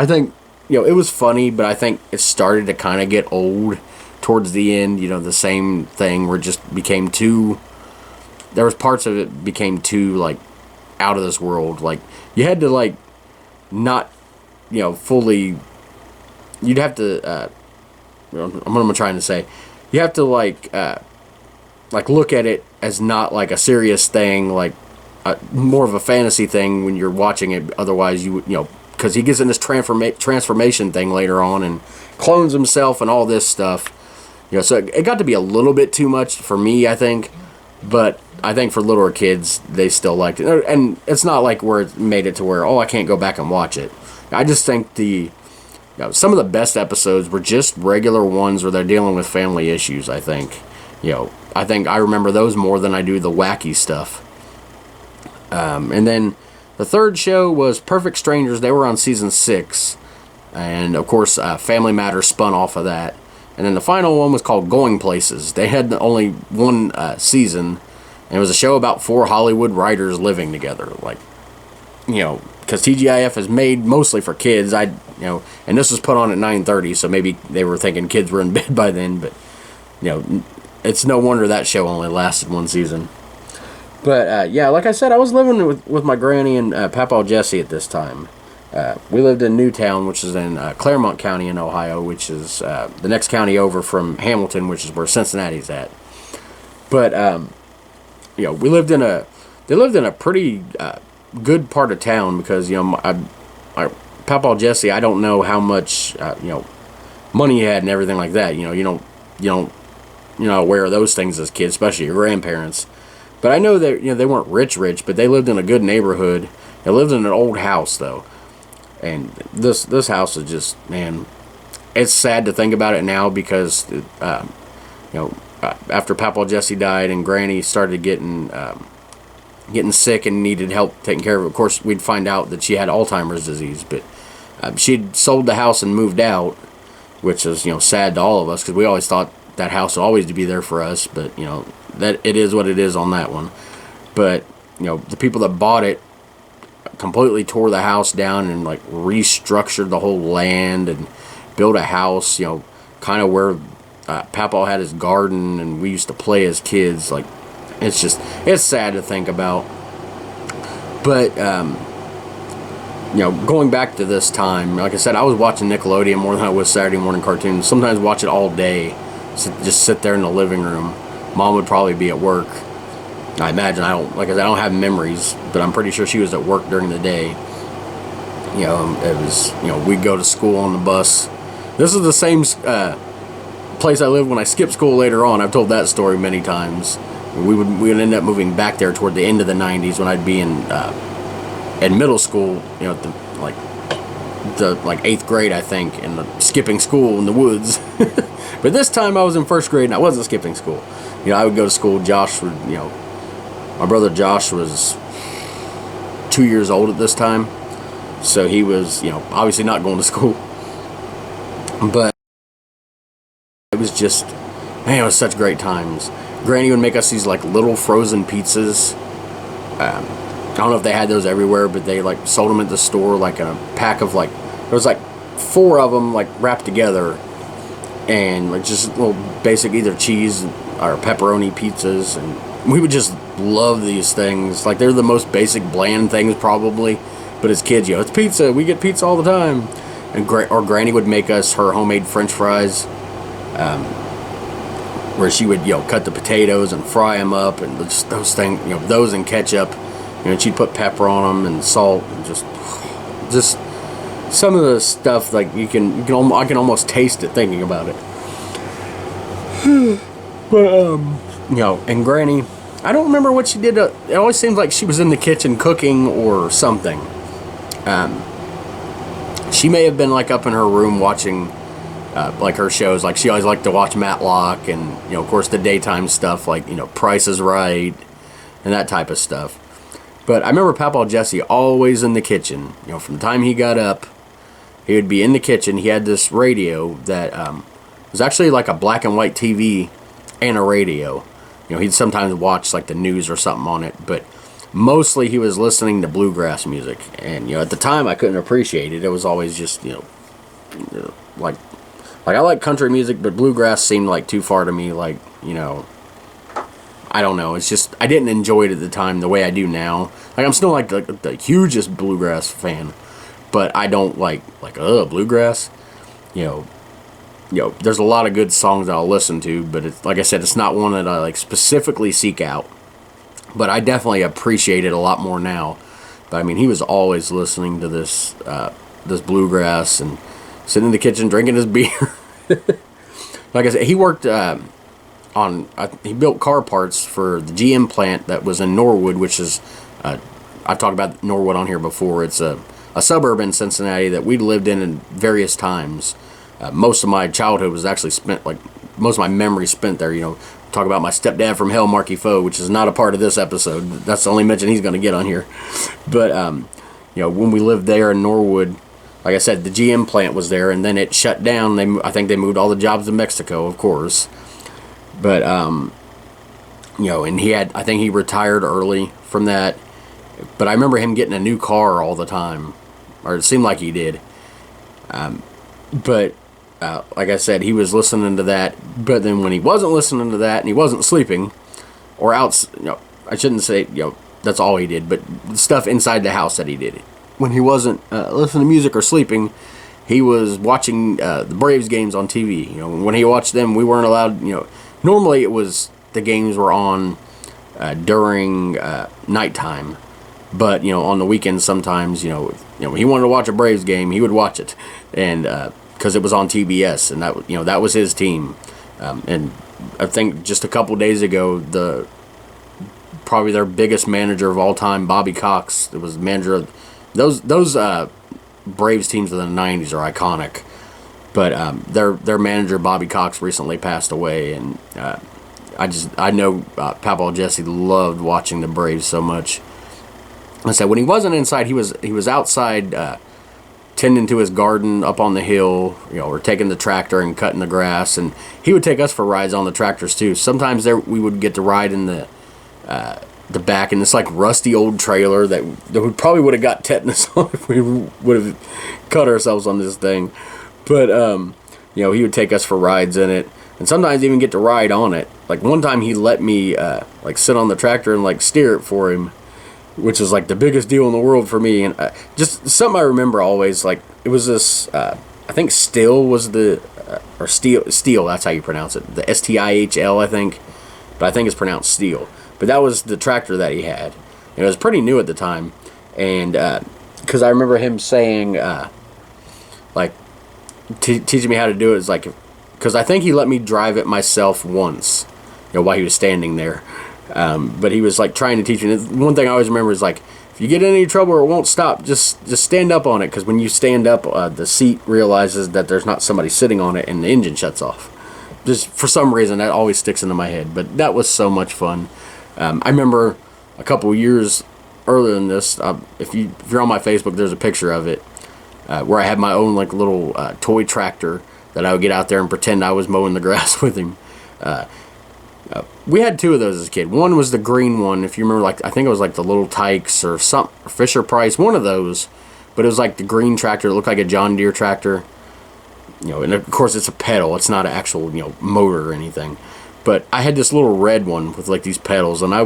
think, it was funny, but I think it started to kind of get old towards the end, the same thing where it just became too... There was parts of it became too, like, out of this world. Like, you had to, like, not, fully, you'd have to, what am I trying to say? You have to, like, look at it as not, like, a serious thing, like, more of a fantasy thing when you're watching it. Otherwise, because he gets in this transformation thing later on and clones himself and all this stuff. So it got to be a little bit too much for me, I think. But I think for littler kids, they still liked it. And it's not like where it made it to where, I can't go back and watch it. I just think some of the best episodes were just regular ones where they're dealing with family issues, I think. I think I remember those more than I do the wacky stuff. And then the third show was Perfect Strangers. They were on season 6. And, of course, Family Matters spun off of that. And then the final one was called Going Places. They had only one season. And it was a show about 4 Hollywood writers living together. Like, because TGIF is made mostly for kids. And this was put on at 9:30, so maybe they were thinking kids were in bed by then. But, it's no wonder that show only lasted one season. But, like I said, I was living with my granny and Papaw Jesse at this time. We lived in Newtown, which is in Claremont County in Ohio, which is the next county over from Hamilton, which is where Cincinnati's at. But, they lived in a pretty good part of town because, Papaw Jesse, I don't know how much, money he had and everything like that. You're not aware of those things as kids, especially your grandparents. But I know that, they weren't rich, but they lived in a good neighborhood. They lived in an old house, though. And this house is just, man, it's sad to think about it now because, after Papaw Jesse died and Granny started getting sick and needed help taking care of it, of course, we'd find out that she had Alzheimer's disease. But she'd sold the house and moved out, which is, sad to all of us because we always thought that house would always be there for us. But, that it is what it is on that one. But, the people that bought it completely tore the house down and like restructured the whole land and built a house, kind of where Papaw had his garden and we used to play as kids. Like, it's sad to think about. But, going back to this time, like I said, I was watching Nickelodeon more than I was Saturday morning cartoons. Sometimes watch it all day, just sit there in the living room. Mom would probably be at work. I imagine, I don't have memories, but I'm pretty sure she was at work during the day. It was, we'd go to school on the bus. This is the same place I lived when I skipped school later on. I've told that story many times. We would end up moving back there toward the end of the 90s when I'd be in middle school, the 8th grade, I think, and skipping school in the woods. But this time I was in 1st grade and I wasn't skipping school. I would go to school. Josh would, my brother Josh was 2 years old at this time. So he was, obviously not going to school. But it was just, man, it was such great times. Granny would make us these, little frozen pizzas. I don't know if they had those everywhere, but they, sold them at the store, in a pack of, there was, 4 of them, wrapped together. And, just little basic either cheese or pepperoni pizzas. And we would just love these things. They're the most basic, bland things, probably. But as kids, it's pizza. We get pizza all the time. And or Granny would make us her homemade French fries, where she would, cut the potatoes and fry them up, and just those things, those and ketchup. And she'd put pepper on them and salt, and just some of the stuff I can almost taste it thinking about it. But and Granny, I don't remember what she did. It always seems like she was in the kitchen cooking or something. She may have been up in her room watching her shows. She always liked to watch Matlock and of course the daytime stuff Price is Right and that type of stuff. But I remember Papaw Jesse always in the kitchen. From the time he got up, he would be in the kitchen. He had this radio that was actually a black and white TV and a radio. He'd sometimes watch the news or something on it, but mostly he was listening to bluegrass music. And at the time I couldn't appreciate it. It was always just I like country music, but bluegrass seemed too far to me. I don't know. It's just I didn't enjoy it at the time the way I do now. Like I'm still like the hugest bluegrass fan, but I don't like bluegrass. There's a lot of good songs that I'll listen to, but it's, like I said, it's not one that I like specifically seek out. But I definitely appreciate it a lot more now. But I mean, he was always listening to this bluegrass and sitting in the kitchen drinking his beer. Like I said, he worked he built car parts for the GM plant that was in Norwood, which is I've talked about Norwood on here before. It's a suburb in Cincinnati that we lived in various times. Most of my childhood was actually spent, like, most of my memories spent there. Talk about my stepdad from hell, Marky Foe, which is not a part of this episode. That's the only mention he's going to get on here. But, when we lived there in Norwood, like I said, the GM plant was there, and then it shut down. I think they moved all the jobs to Mexico, of course. But, and I think he retired early from that. But I remember him getting a new car all the time, or it seemed like he did. But like I said, he was listening to that. But then when he wasn't listening to that and he wasn't sleeping, or out, I shouldn't say, that's all he did, but stuff inside the house that he did. When he wasn't listening to music or sleeping, he was watching the Braves games on TV. When he watched them, we weren't allowed. Normally it was the games were on during nighttime, but on the weekends sometimes, when he wanted to watch a Braves game, he would watch it, and because it was on TBS, and that was his team. And I think just a couple days ago, probably their biggest manager of all time, Bobby Cox, that was the manager of those Braves teams of the 90s are iconic. But their manager, Bobby Cox, recently passed away, and I know Papaw Jesse loved watching the Braves so much. I said when he wasn't inside, he was outside tending to his garden up on the hill, or taking the tractor and cutting the grass, and he would take us for rides on the tractors too. Sometimes we would get to ride in the back in this like rusty old trailer that we probably would have got tetanus on if we would have cut ourselves on this thing. But he would take us for rides in it, and sometimes even get to ride on it. Like one time he let me sit on the tractor and steer it for him, which is like the biggest deal in the world for me. And just something I remember always, like it was this I think Stihl was or Steel, that's how you pronounce it, the Stihl I think, but I think it's pronounced Steel. But that was the tractor that he had, and it was pretty new at the time. And because I remember him saying teaching me how to do it, is like, because I think he let me drive it myself once, while he was standing there. But he was like trying to teach me. One thing I always remember is like, if you get in any trouble or it won't stop, just stand up on it, because when you stand up, the seat realizes that there's not somebody sitting on it, and the engine shuts off. Just for some reason that always sticks into my head. But that was so much fun. I remember a couple of years earlier than this, if you're on my Facebook, there's a picture of it where I had my own little toy tractor that I would get out there and pretend I was mowing the grass with him. We had two of those as a kid. One was the green one, if you remember, I think it was the Little Tykes or Fisher Price, one of those. But it was like the green tractor. It looked like a John Deere tractor. And of course it's a pedal. It's not an actual, motor or anything. But I had this little red one with these pedals, and I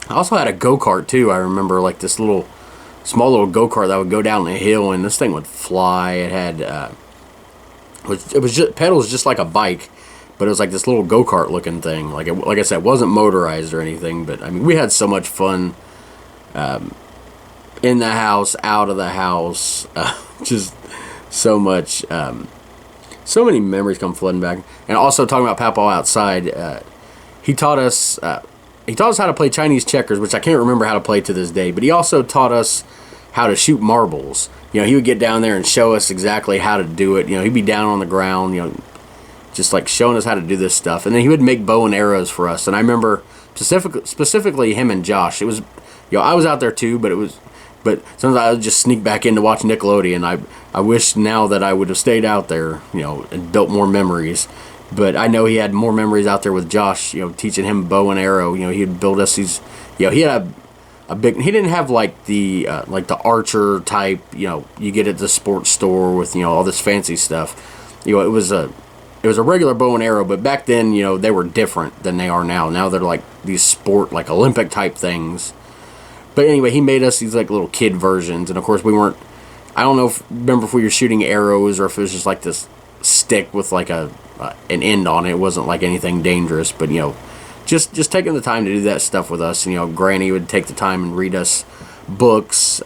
also had a go-kart too. I remember this small little go-kart that would go down the hill, and this thing would fly. It had it was just pedals, just like a bike, but it was like this little go-kart looking thing. Like I said, it wasn't motorized or anything, but I mean, we had so much fun in the house, out of the house, just so much. So many memories come flooding back. And also talking about Papaw outside, he taught us how to play Chinese checkers, which I can't remember how to play to this day. But he also taught us how to shoot marbles. He would get down there and show us exactly how to do it. He'd be down on the ground, just showing us how to do this stuff. And then he would make bow and arrows for us. And I remember specifically him and Josh. It was, I was out there too, but sometimes I would just sneak back in to watch Nickelodeon. I wish now that I would have stayed out there, and built more memories. But I know he had more memories out there with Josh, teaching him bow and arrow. He'd build us these, he had a big, he didn't have the Archer type, you get at the sports store with, all this fancy stuff. It was it was a regular bow and arrow, but back then, you know, they were different than they are now. Now they're like these sport, like Olympic type things. But anyway, he made us these like little kid versions, and of course we weren't. I don't know remember if we were shooting arrows or if it was just like this stick with like an end on it. It wasn't like anything dangerous, but you know, just taking the time to do that stuff with us. And, you know, Granny would take the time and read us books.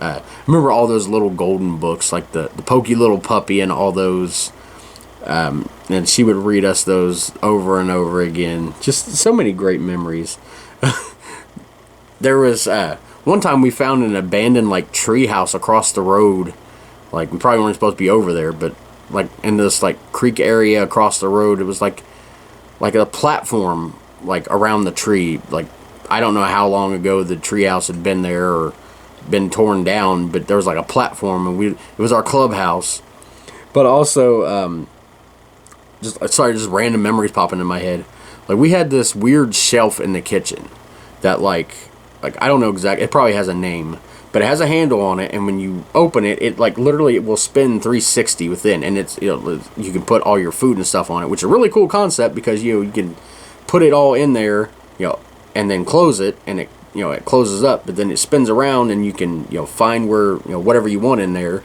Remember all those little golden books, like the Pokey Little Puppy and all those. And she would read us those over and over again. Just so many great memories. There was one time we found an abandoned like tree house across the road. Like, we probably weren't supposed to be over there, but like in this like creek area across the road, it was like a platform like around the tree. Like, I don't know how long ago the tree house had been there or been torn down, but there was like a platform, and it was our clubhouse. But also just random memories popping in my head. Like, we had this weird shelf in the kitchen that like I don't know exactly, it probably has a name, but it has a handle on it, and when you open it, it like literally it will spin 360 within, and it's, you know, you can put all your food and stuff on it, which is a really cool concept because, you know, you can put it all in there, you know, and then close it, and it, you know, it closes up, but then it spins around, and you can, you know, find where, you know, whatever you want in there.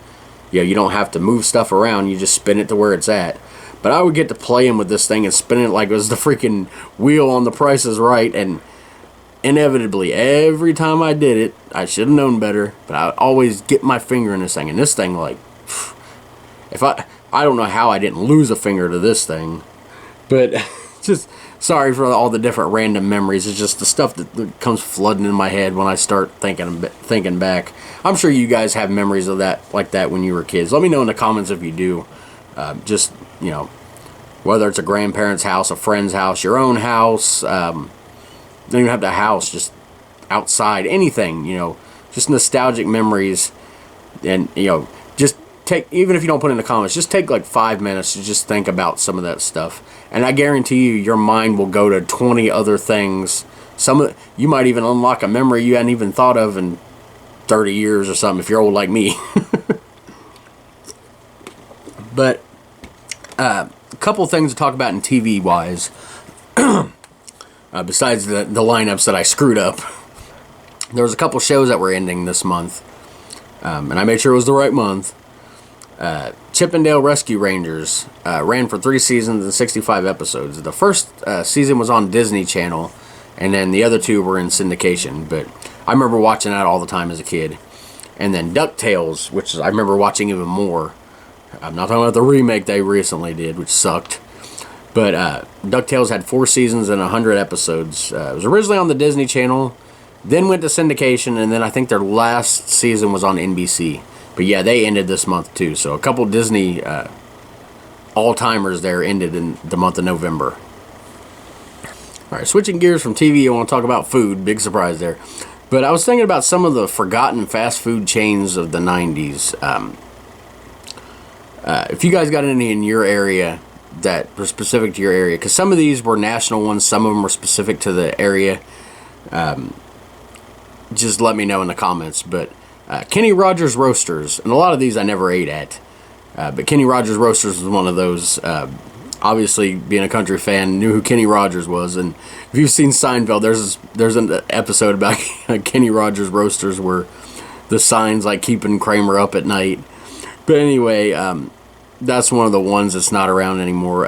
You know, you don't have to move stuff around, you just spin it to where it's at. But I would get to playing with this thing and spinning it like it was the freaking wheel on The Price is Right, and inevitably, every time I did it, I should have known better, but I would always get my finger in this thing, and this thing, like, if I don't know how I didn't lose a finger to this thing, but just sorry for all the different random memories. It's just the stuff that comes flooding in my head when I start thinking back. I'm sure you guys have memories of that, like that, when you were kids. Let me know in the comments if you do. Just, you know, whether it's a grandparent's house, a friend's house, your own house, don't even have to house, just outside, anything, you know, just nostalgic memories. And, you know, just take, even if you don't put it in the comments, just take like 5 minutes to just think about some of that stuff, and I guarantee you your mind will go to 20 other things. You might even unlock a memory you hadn't even thought of in 30 years or something if you're old like me. But a couple things to talk about in TV wise. Besides the lineups that I screwed up, there was a couple shows that were ending this month, and I made sure it was the right month. Chippendale Rescue Rangers ran for 3 seasons and 65 episodes. The first season was on Disney Channel, and then the other 2 were in syndication, but I remember watching that all the time as a kid. And then DuckTales, which I remember watching even more. I'm not talking about the remake they recently did, which sucked. But DuckTales had 4 seasons and 100 episodes. It was originally on the Disney Channel, then went to syndication, and then I think their last season was on NBC. But yeah, they ended this month too. So a couple Disney all-timers there ended in the month of November. Alright, switching gears from TV, I want to talk about food. Big surprise there. But I was thinking about some of the forgotten fast food chains of the 90s. If you guys got any in your area that were specific to your area, because some of these were national ones, some of them were specific to the area, just let me know in the comments. But Kenny Rogers Roasters, and a lot of these I never ate at, but Kenny Rogers Roasters was one of those. Obviously, being a country fan, knew who Kenny Rogers was, and if you've seen Seinfeld, there's an episode about Kenny Rogers Roasters where the sign's like keeping Kramer up at night. But anyway, that's one of the ones that's not around anymore.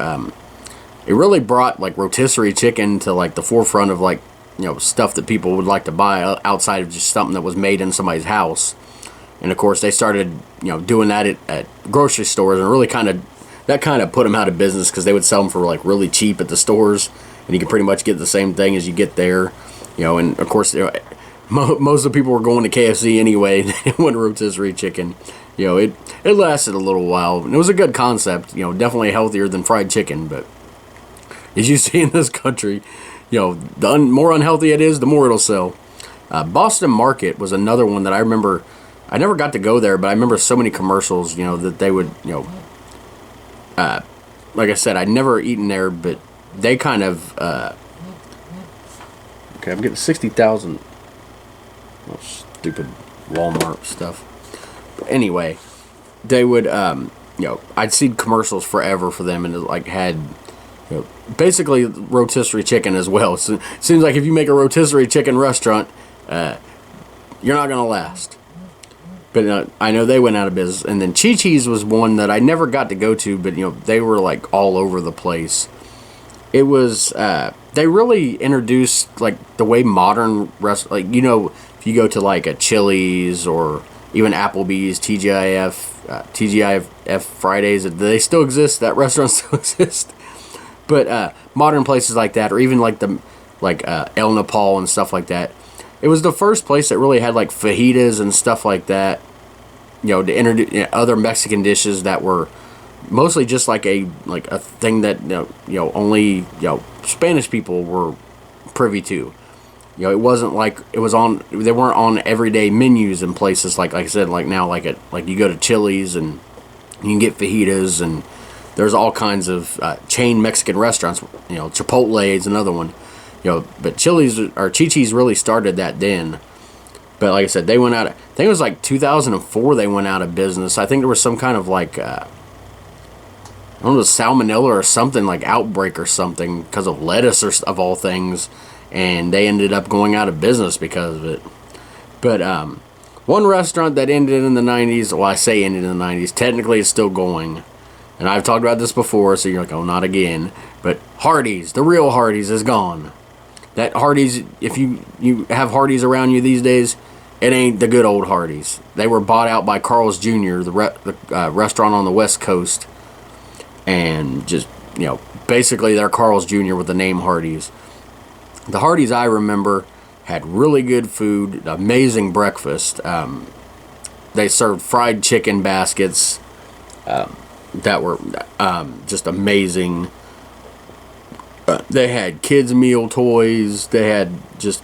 It really brought like rotisserie chicken to like the forefront of like, you know, stuff that people would like to buy outside of just something that was made in somebody's house. And of course they started, you know, doing that at grocery stores, and really kind of put them out of business because they would sell them for like really cheap at the stores, and you could pretty much get the same thing as you get there, you know. And of course, you know, most of the people were going to KFC anyway. They didn't want rotisserie chicken. You know, it lasted a little while, and it was a good concept, you know, definitely healthier than fried chicken. But as you see in this country, you know, the more unhealthy it is, the more it'll sell. Boston Market was another one that I remember. I never got to go there, but I remember so many commercials, you know, that they would, you know, like I said, I'd never eaten there, but they kind of, okay, I'm getting 60,000, oh, stupid Walmart stuff. But anyway, they would, you know, I'd seen commercials forever for them, and it like had You know, basically rotisserie chicken as well. So it seems like if you make a rotisserie chicken restaurant, you're not gonna last. But I know they went out of business. And then Chi-Chi's was one that I never got to go to, but they were like all over the place. It was they really introduced like the way modern like if you go to like a Chili's or even Applebee's, TGIF Fridays, do they still exist? That restaurant still exists. But modern places like that, or even like El Nepal and stuff like that, it was the first place that really had like fajitas and stuff like that. To introduce other Mexican dishes that were mostly just like a thing that only Spanish people were privy to. It wasn't like they weren't on everyday menus in places like I said, like now, like you go to Chili's and you can get fajitas, and there's all kinds of chain Mexican restaurants. Chipotle is another one. But Chili's or Chi-Chi's really started that then. But like I said, they went out. I think it was like 2004 they went out of business. I think there was some kind of like I don't know, salmonella or something, like outbreak or something because of lettuce or of all things, and they ended up going out of business because of it. But one restaurant that ended in the 90s, well, I say ended in the 90s, technically it's still going. And I've talked about this before, so you're like, oh, not again. But Hardee's, the real Hardee's, is gone. That Hardee's, if you have Hardee's around you these days, it ain't the good old Hardee's. They were bought out by Carl's Jr., the restaurant on the West Coast. And just, basically they're Carl's Jr. with the name Hardee's. The Hardee's I remember had really good food, amazing breakfast. They served fried chicken baskets that were just amazing. They had kids' meal toys. They had just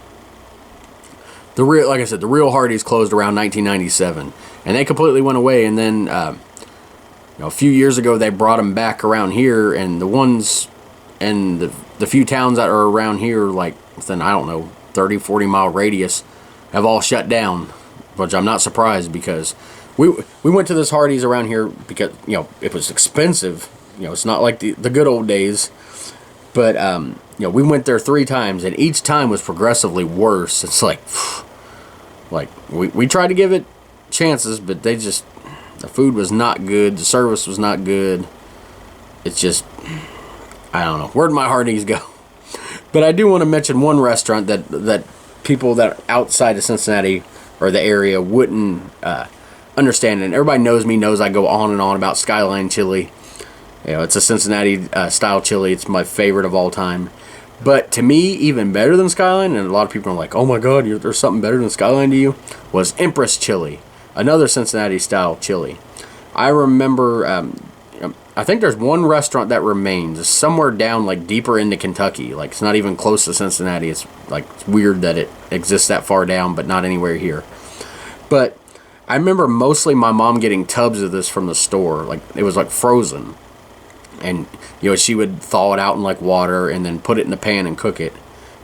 like I said, the real Hardee's closed around 1997, and they completely went away. And then a few years ago they brought them back around here, and the ones and the few towns that are around here, like within 30, 40 mile radius, have all shut down, which I'm not surprised, because we went to this Hardee's around here because it was expensive. It's not like the good old days. But, we went there 3 times, and each time was progressively worse. It's like we tried to give it chances, but the food was not good. The service was not good. It's just, I don't know. Where'd my Hardee's go? But I do want to mention one restaurant that people that are outside of Cincinnati or the area wouldn't understand. And everybody knows I go on and on about Skyline Chili. It's a Cincinnati style chili. It's my favorite of all time. But to me, even better than Skyline, and a lot of people are like, oh my God, there's something better than Skyline to you, was Empress Chili, another Cincinnati style chili. I remember, I think there's one restaurant that remains somewhere down like deeper into Kentucky. Like it's not even close to Cincinnati. It's weird that it exists that far down, but not anywhere here. But I remember mostly my mom getting tubs of this from the store. Like it was like frozen. And, she would thaw it out in, like, water and then put it in the pan and cook it.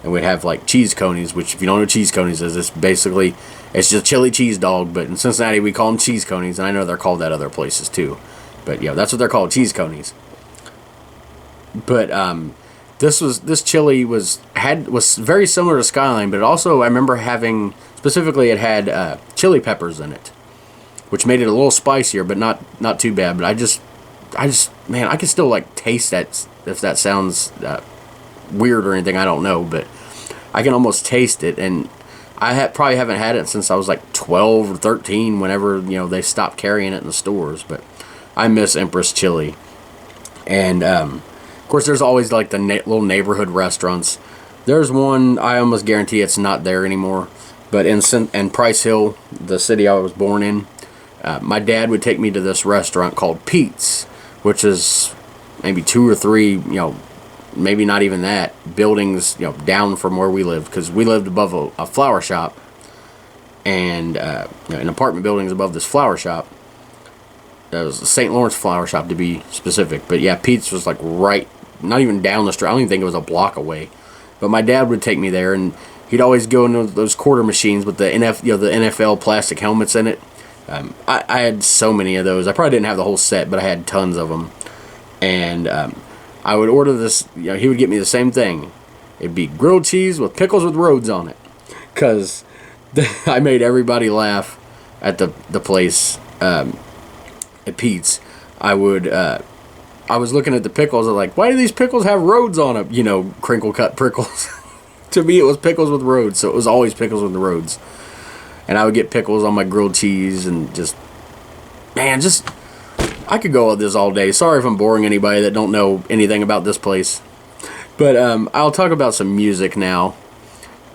And we'd have, like, cheese conies, which, if you don't know what cheese conies is, it's just chili cheese dog. But in Cincinnati, we call them cheese conies. And I know they're called that other places, too. But, that's what they're called, cheese conies. But this chili was very similar to Skyline. But it also, I remember having, specifically, it had chili peppers in it, which made it a little spicier, but not too bad. But I just, man, I can still like taste that. If that sounds weird or anything, I don't know, but I can almost taste it. And I probably haven't had it since I was like 12 or 13, whenever they stopped carrying it in the stores. But I miss Empress Chili. And of course, there's always like the little neighborhood restaurants. There's one, I almost guarantee it's not there anymore, but in Price Hill, the city I was born in, my dad would take me to this restaurant called Pete's, which is maybe 2 or 3, maybe not even that, buildings, down from where we lived, because we lived above a flower shop, and an apartment buildings above this flower shop. It was a St. Lawrence flower shop, to be specific. But yeah, Pete's was like right, not even down the street. I don't even think it was a block away. But my dad would take me there, and he'd always go into those quarter machines with the NFL plastic helmets in it. I had so many of those. I probably didn't have the whole set, but I had tons of them. And I would order this, he would get me the same thing. It'd be grilled cheese with pickles with Rhodes on it. Because I made everybody laugh at the place at Pete's. I was looking at the pickles and like, why do these pickles have Rhodes on them? Crinkle cut pickles. To me, it was pickles with Rhodes, so it was always pickles with the Rhodes. And I would get pickles on my grilled cheese and I could go with this all day. Sorry if I'm boring anybody that don't know anything about this place. But I'll talk about some music now.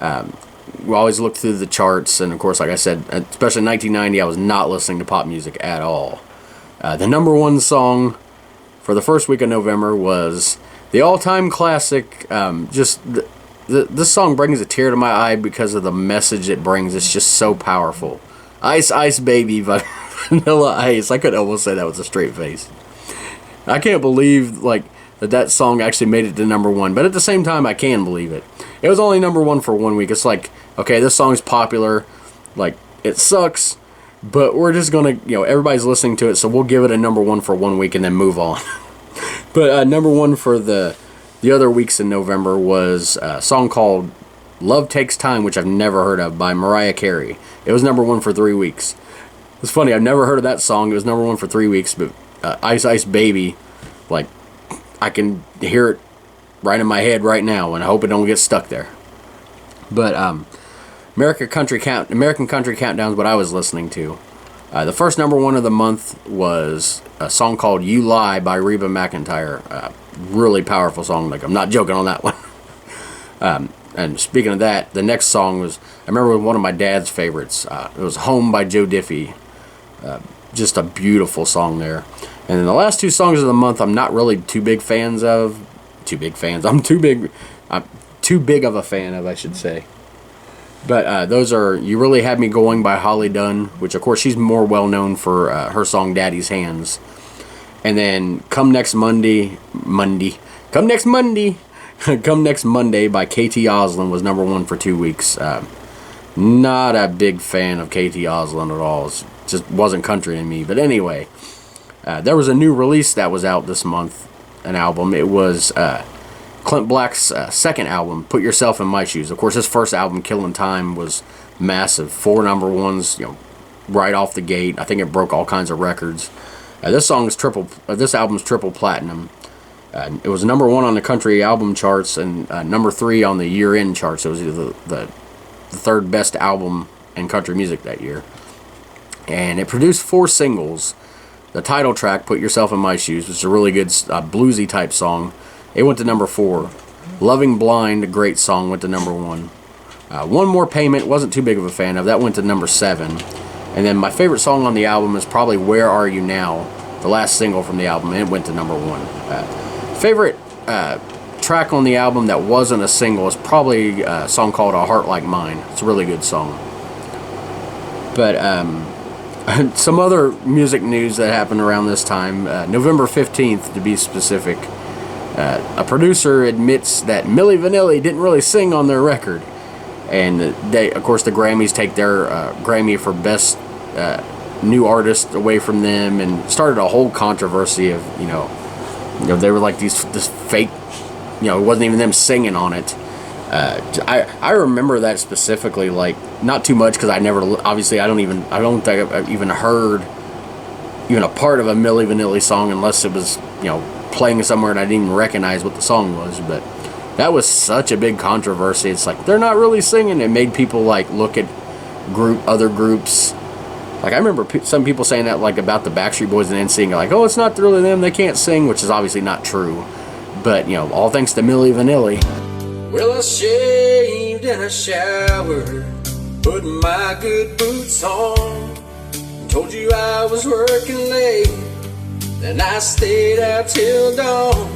We always look through the charts, and of course, like I said, especially in 1990, I was not listening to pop music at all. The number one song for the first week of November was the all-time classic. This song brings a tear to my eye because of the message it brings. It's just so powerful. Ice Ice Baby by Vanilla Ice. I could almost say that with a straight face. I can't believe that song actually made it to number one, but at the same time, I can believe it. It was only number one for 1 week. It's like, okay, this song's popular. It sucks, but we're just gonna, everybody's listening to it, so we'll give it a number one for 1 week and then move on. But number one for the other weeks in November was a song called Love Takes Time, which I've never heard of, by Mariah Carey. It was number one for 3 weeks. It's funny, I've never heard of that song. It was number one for 3 weeks, but Ice Ice Baby, I can hear it right in my head right now, and I hope it don't get stuck there. But American Country Countdown is what I was listening to. The first number one of the month was a song called You Lie by Reba McEntire. Really powerful song. I'm not joking on that one. And speaking of that, the next song was, I remember one of my dad's favorites. It was Home by Joe Diffie. Just a beautiful song there. And then the last two songs of the month, I'm not really too big fans of. I'm too big of a fan of, I should say. But those are You Really Had Me Going by Holly Dunn, which of course she's more well known for her song Daddy's Hands. And then Come Next Monday by KT Oslin was number one for 2 weeks. Not a big fan of KT Oslin at all. It just wasn't country to me. But anyway, there was a new release that was out this month, an album. It was Clint Black's second album, Put Yourself in My Shoes. Of course, his first album, Killin' Time, was massive. 4 number ones, right off the gate. I think it broke all kinds of records. This album's triple platinum. It was number one on the country album charts and number 3 on the year-end charts. It was the third best album in country music that year. And it produced 4 singles. The title track, Put Yourself in My Shoes, was a really good bluesy type song. It went to number 4. Loving Blind, a great song, went to number 1. One More Payment, wasn't too big of a fan of. That went to number 7. And then my favorite song on the album is probably Where Are You Now, the last single from the album, and it went to number 1. Favorite track on the album that wasn't a single is probably a song called A Heart Like Mine. It's a really good song. But some other music news that happened around this time, November 15th to be specific, a producer admits that Milli Vanilli didn't really sing on their record. And of course, the Grammys take their Grammy for Best New Artist away from them, and started a whole controversy of, they were like this fake, it wasn't even them singing on it. I remember that specifically, not too much, because I don't think I've even heard even a part of a Milli Vanilli song unless it was, playing somewhere and I didn't even recognize what the song was. But that was such a big controversy. It's they're not really singing. It made people look at other groups. I remember some people saying that about the Backstreet Boys and NSYNC, oh, it's not really them, they can't sing, which is obviously not true. But all thanks to Milli Vanilli. Well, I shaved in a shower, put my good boots on, told you I was working late, then I stayed out till dawn.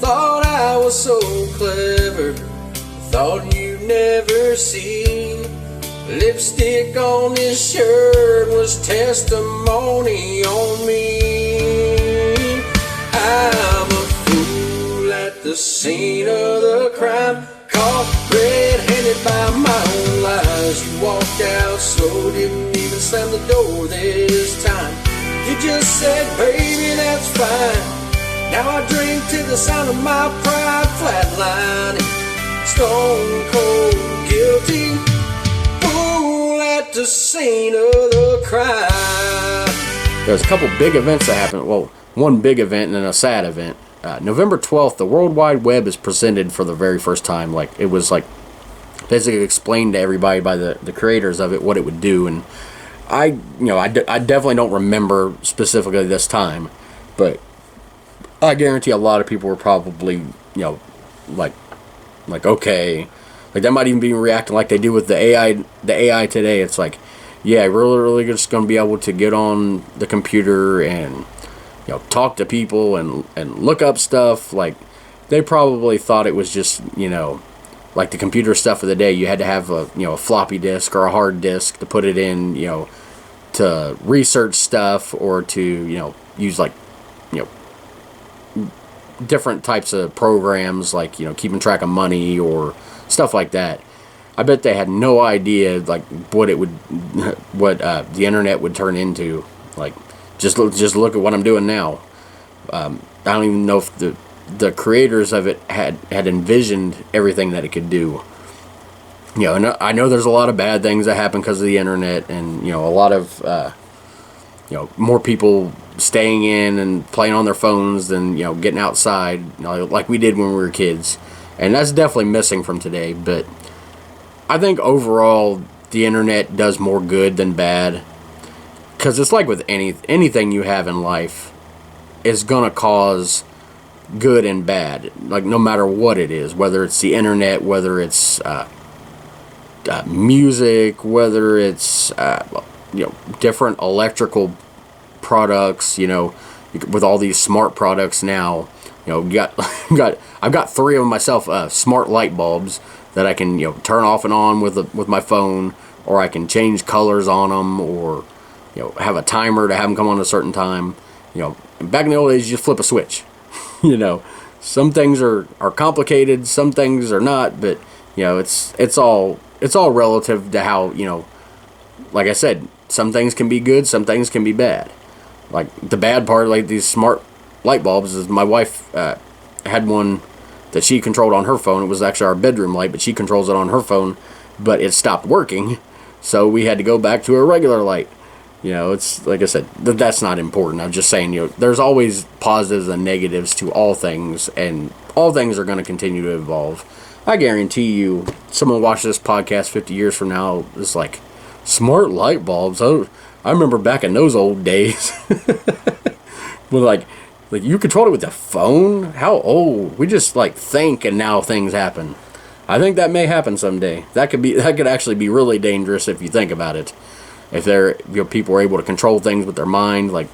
Thought I was so clever, thought you'd never see. Lipstick on this shirt was testimony on me. I'm a fool at the scene of the crime, caught red-handed by my own lies. You walked out slow, didn't even slam the door this time. You just said, baby, that's fine. Now I drink to the sound of my pride flatlining. Stone cold guilty, fool at the scene of the crime. There's a couple big events that happened. Well, one big event and then a sad event. November 12th, the World Wide Web is presented for the very first time. Like, it was like basically explained to everybody by the creators of it what it would do. And I definitely don't remember specifically this time, but I guarantee a lot of people were probably, like okay, like that might even be reacting like they do with the AI today. It's like, yeah, we're really just going to be able to get on the computer and talk to people and look up stuff. Like, they probably thought it was just, like the computer stuff of the day. You had to have a floppy disk or a hard disk to put it in, to research stuff or to, use like, different types of programs, like, keeping track of money or stuff like that. I bet they had no idea, like, what the internet would turn into. Like, just look at what I'm doing now. I don't even know if the creators of it had envisioned everything that it could do. And I know there's a lot of bad things that happen because of the internet, and a lot of more people staying in and playing on their phones than getting outside, like we did when we were kids. And that's definitely missing from today. But I think overall the internet does more good than bad. Because it's like with anything you have in life is going to cause good and bad. Like, no matter what it is. Whether it's the internet, whether it's music, whether it's different electrical products. With all these smart products now. I've got 3 of them myself. Smart light bulbs that I can turn off and on with my phone, or I can change colors on them, or have a timer to have them come on at a certain time. Back in the old days, you just flip a switch. Some things are complicated, some things are not, but it's all relative to how, like I said, some things can be good, some things can be bad. Like, the bad part, like these smart light bulbs, is my wife had one that she controlled on her phone. It was actually our bedroom light, but she controls it on her phone, but it stopped working, so we had to go back to a regular light. It's like I said, that's not important. I'm just saying, there's always positives and negatives to all things, and all things are going to continue to evolve. I guarantee you, someone watch this podcast 50 years from now is like, smart light bulbs. Oh, I remember back in those old days. With like you controlled it with the phone? How old? We just like think, and now things happen. I think that may happen someday. That could actually be really dangerous if you think about it. If people are able to control things with their mind, like,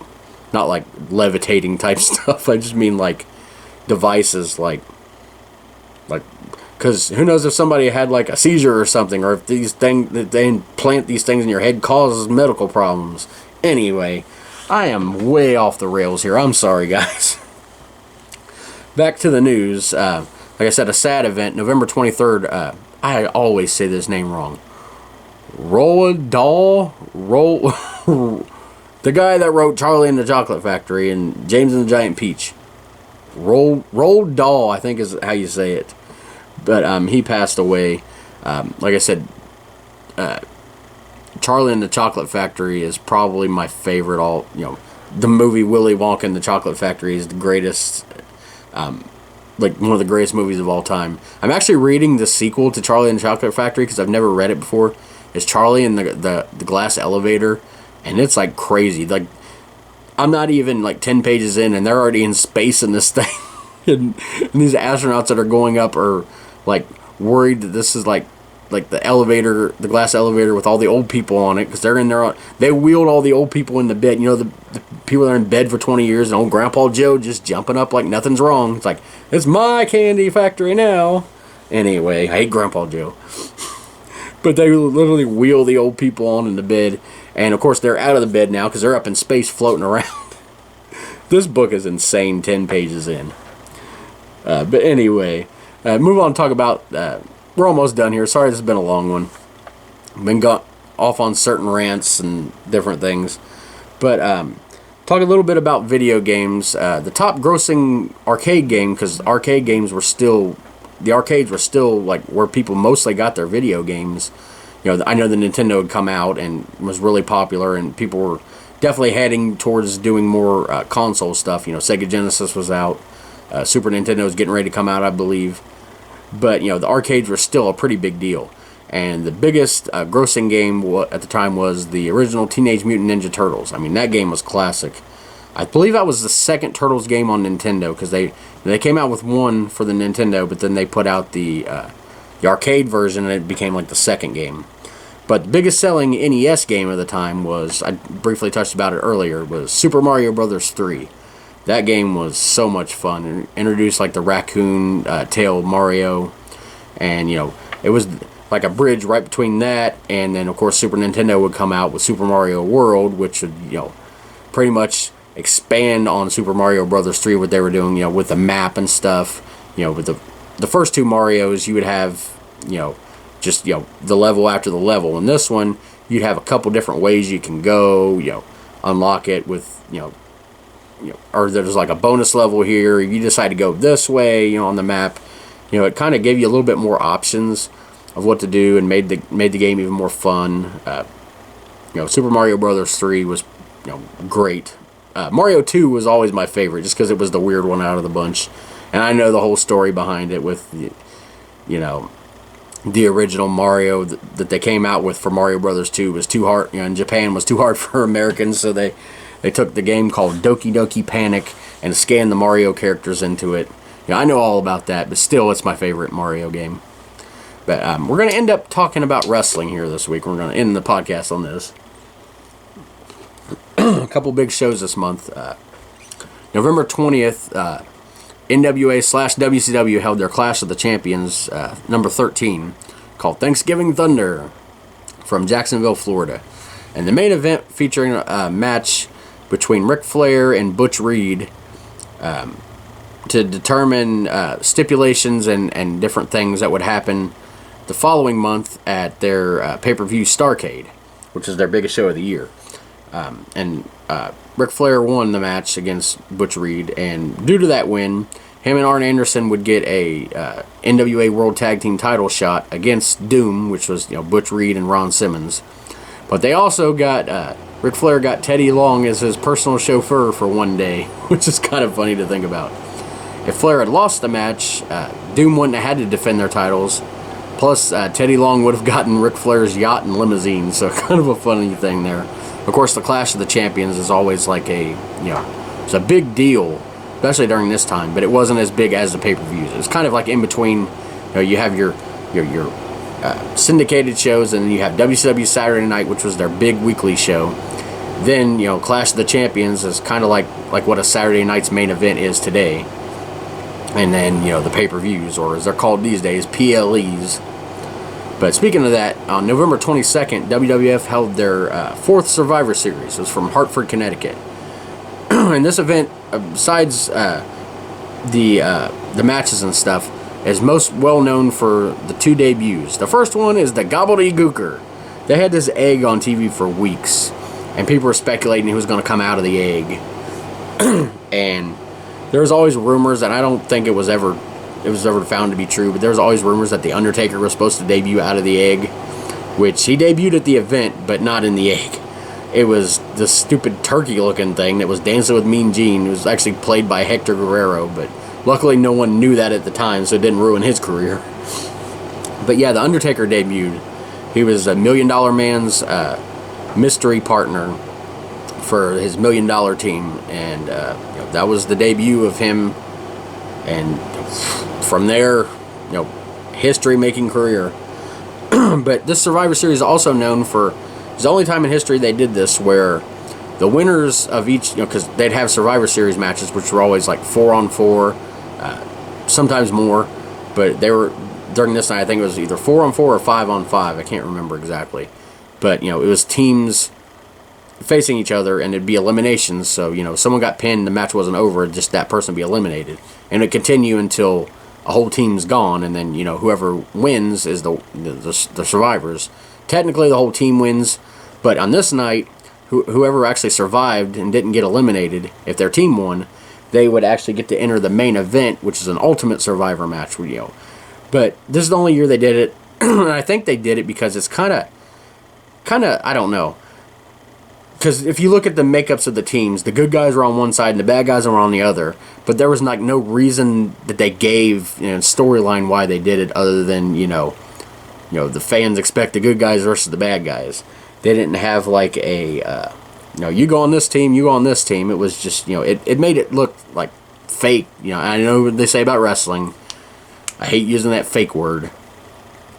not like levitating type stuff. I just mean like devices, like, because who knows if somebody had like a seizure or something, or if they implant these things in your head causes medical problems. Anyway, I am way off the rails here. I'm sorry, guys. Back to the news. Like I said, a sad event, November 23rd. I always say this name wrong. Roald Dahl, the guy that wrote Charlie and the Chocolate Factory and James and the Giant Peach. Roald Dahl, I think is how you say it. But he passed away. Like I said, Charlie and the Chocolate Factory is probably my favorite. The movie Willy Wonka and the Chocolate Factory is the greatest, like one of the greatest movies of all time. I'm actually reading the sequel to Charlie and the Chocolate Factory because I've never read it before. It's Charlie and the glass elevator, and it's like crazy. Like, I'm not even like 10 pages in, and they're already in space in this thing. and these astronauts that are going up are like worried that this is like the elevator, the glass elevator with all the old people on it, because they're in there. They wheeled all the old people in the bed. The people that are in bed for 20 years, and old Grandpa Joe just jumping up like nothing's wrong. It's like, it's my candy factory now. Anyway, I hate Grandpa Joe. But they literally wheel the old people on in the bed. And, of course, they're out of the bed now because they're up in space floating around. This book is insane, 10 pages in. But anyway, move on to talk about... we're almost done here. Sorry, this has been a long one. Been got off on certain rants and different things. But talk a little bit about video games. The top grossing arcade game, because arcade games were still, the arcades were still like where people mostly got their video games. You know, I know the Nintendo had come out and was really popular, and people were definitely heading towards doing more console stuff. You know, Sega Genesis was out, Super Nintendo was getting ready to come out, I believe. But, you know, the arcades were still a pretty big deal. And the biggest grossing game at the time was the original Teenage Mutant Ninja Turtles. I mean, that game was classic. I believe that was the second Turtles game on Nintendo, because they came out with one for the Nintendo, but then they put out the arcade version, and it became like the second game. But the biggest selling NES game at the time was, I briefly touched about it earlier, was Super Mario Bros. 3. That game was so much fun. It introduced like the raccoon tail Mario, and, you know, it was like a bridge right between that, and then of course Super Nintendo would come out with Super Mario World, which would, you know, pretty much expand on Super Mario Bros. 3, what they were doing, you know, with the map and stuff. You know, with the first two Marios, you would have, you know, just, you know, the level after the level. In this one, you'd have a couple different ways you can go, you know, unlock it with, you know, or there's like a bonus level here. If you decide to go this way, you know, on the map, you know, it kind of gave you a little bit more options of what to do, and made the game even more fun. You know, Super Mario Bros. 3 was, you know, great. Mario 2 was always my favorite, just because it was the weird one out of the bunch, and I know the whole story behind it with, you know, the original Mario that they came out with for Mario Bros. 2 was too hard. You know, in Japan was too hard for Americans, so they took the game called Doki Doki Panic and scanned the Mario characters into it. You know, I know all about that, but still, it's my favorite Mario game. But we're going to end up talking about wrestling here this week. We're going to end the podcast on this. A couple big shows this month. November 20th, NWA/WCW held their Clash of the Champions, number 13, called Thanksgiving Thunder, from Jacksonville, Florida. And the main event featuring a match between Ric Flair and Butch Reed to determine stipulations and different things that would happen the following month at their pay-per-view Starrcade, which is their biggest show of the year. And Ric Flair won the match against Butch Reed, and due to that win, him and Arn Anderson would get a NWA World Tag Team title shot against Doom, which was, you know, Butch Reed and Ron Simmons. But they also got Ric Flair got Teddy Long as his personal chauffeur for one day, which is kind of funny to think about. If Flair had lost the match, Doom wouldn't have had to defend their titles. Plus, Teddy Long would have gotten Ric Flair's yacht and limousine, so kind of a funny thing there. Of course, the Clash of the Champions is always like a, you know, it's a big deal, especially during this time, but it wasn't as big as the pay-per-views. It's kind of like in between, you know, you have your syndicated shows, and then you have WCW Saturday Night, which was their big weekly show. Then, you know, Clash of the Champions is kind of like what a Saturday night's main event is today. And then, you know, the pay-per-views, or as they're called these days, PLEs. But speaking of that, on November 22nd, WWF held their fourth Survivor Series. It was from Hartford, Connecticut. And this event, besides the matches and stuff, is most well known for the two debuts. The first one is the Gobbledygooker. They had this egg on TV for weeks, and people were speculating who was going to come out of the egg. And there was always rumors, and I don't think it was ever found to be true, but there was always rumors that the Undertaker was supposed to debut out of the egg, which he debuted at the event, but not in the egg. It was this stupid turkey-looking thing that was Dancing with Mean Gene. It was actually played by Hector Guerrero, but luckily no one knew that at the time, so it didn't ruin his career. But yeah, the Undertaker debuted. He was a $1 Million Man's mystery partner for his $1 Million team, and you know, that was the debut of him. And from there, you know, history-making career. But this Survivor Series is also known for, it's the only time in history they did this where the winners of each, you know, because they'd have Survivor Series matches, which were always like 4-on-4, sometimes more. But they were, during this night, I think it was either 4-on-4 or 5-on-5. I can't remember exactly. But, you know, it was teams facing each other, and it'd be eliminations. So, you know, if someone got pinned, the match wasn't over, just that person would be eliminated. And it'd continue until a whole team's gone, and then, you know, whoever wins is the survivors. Technically, the whole team wins, but on this night, whoever actually survived and didn't get eliminated, if their team won, they would actually get to enter the main event, which is an Ultimate Survivor match. But this is the only year they did it, and I think they did it because it's kind of, I don't know. Because if you look at the makeups of the teams, the good guys were on one side and the bad guys were on the other. But there was no reason that they gave, storyline why they did it, other than the fans expect the good guys versus the bad guys. They didn't have like a you go on this team, you go on this team. It was just it made it look like fake. I know what they say about wrestling. I hate using that fake word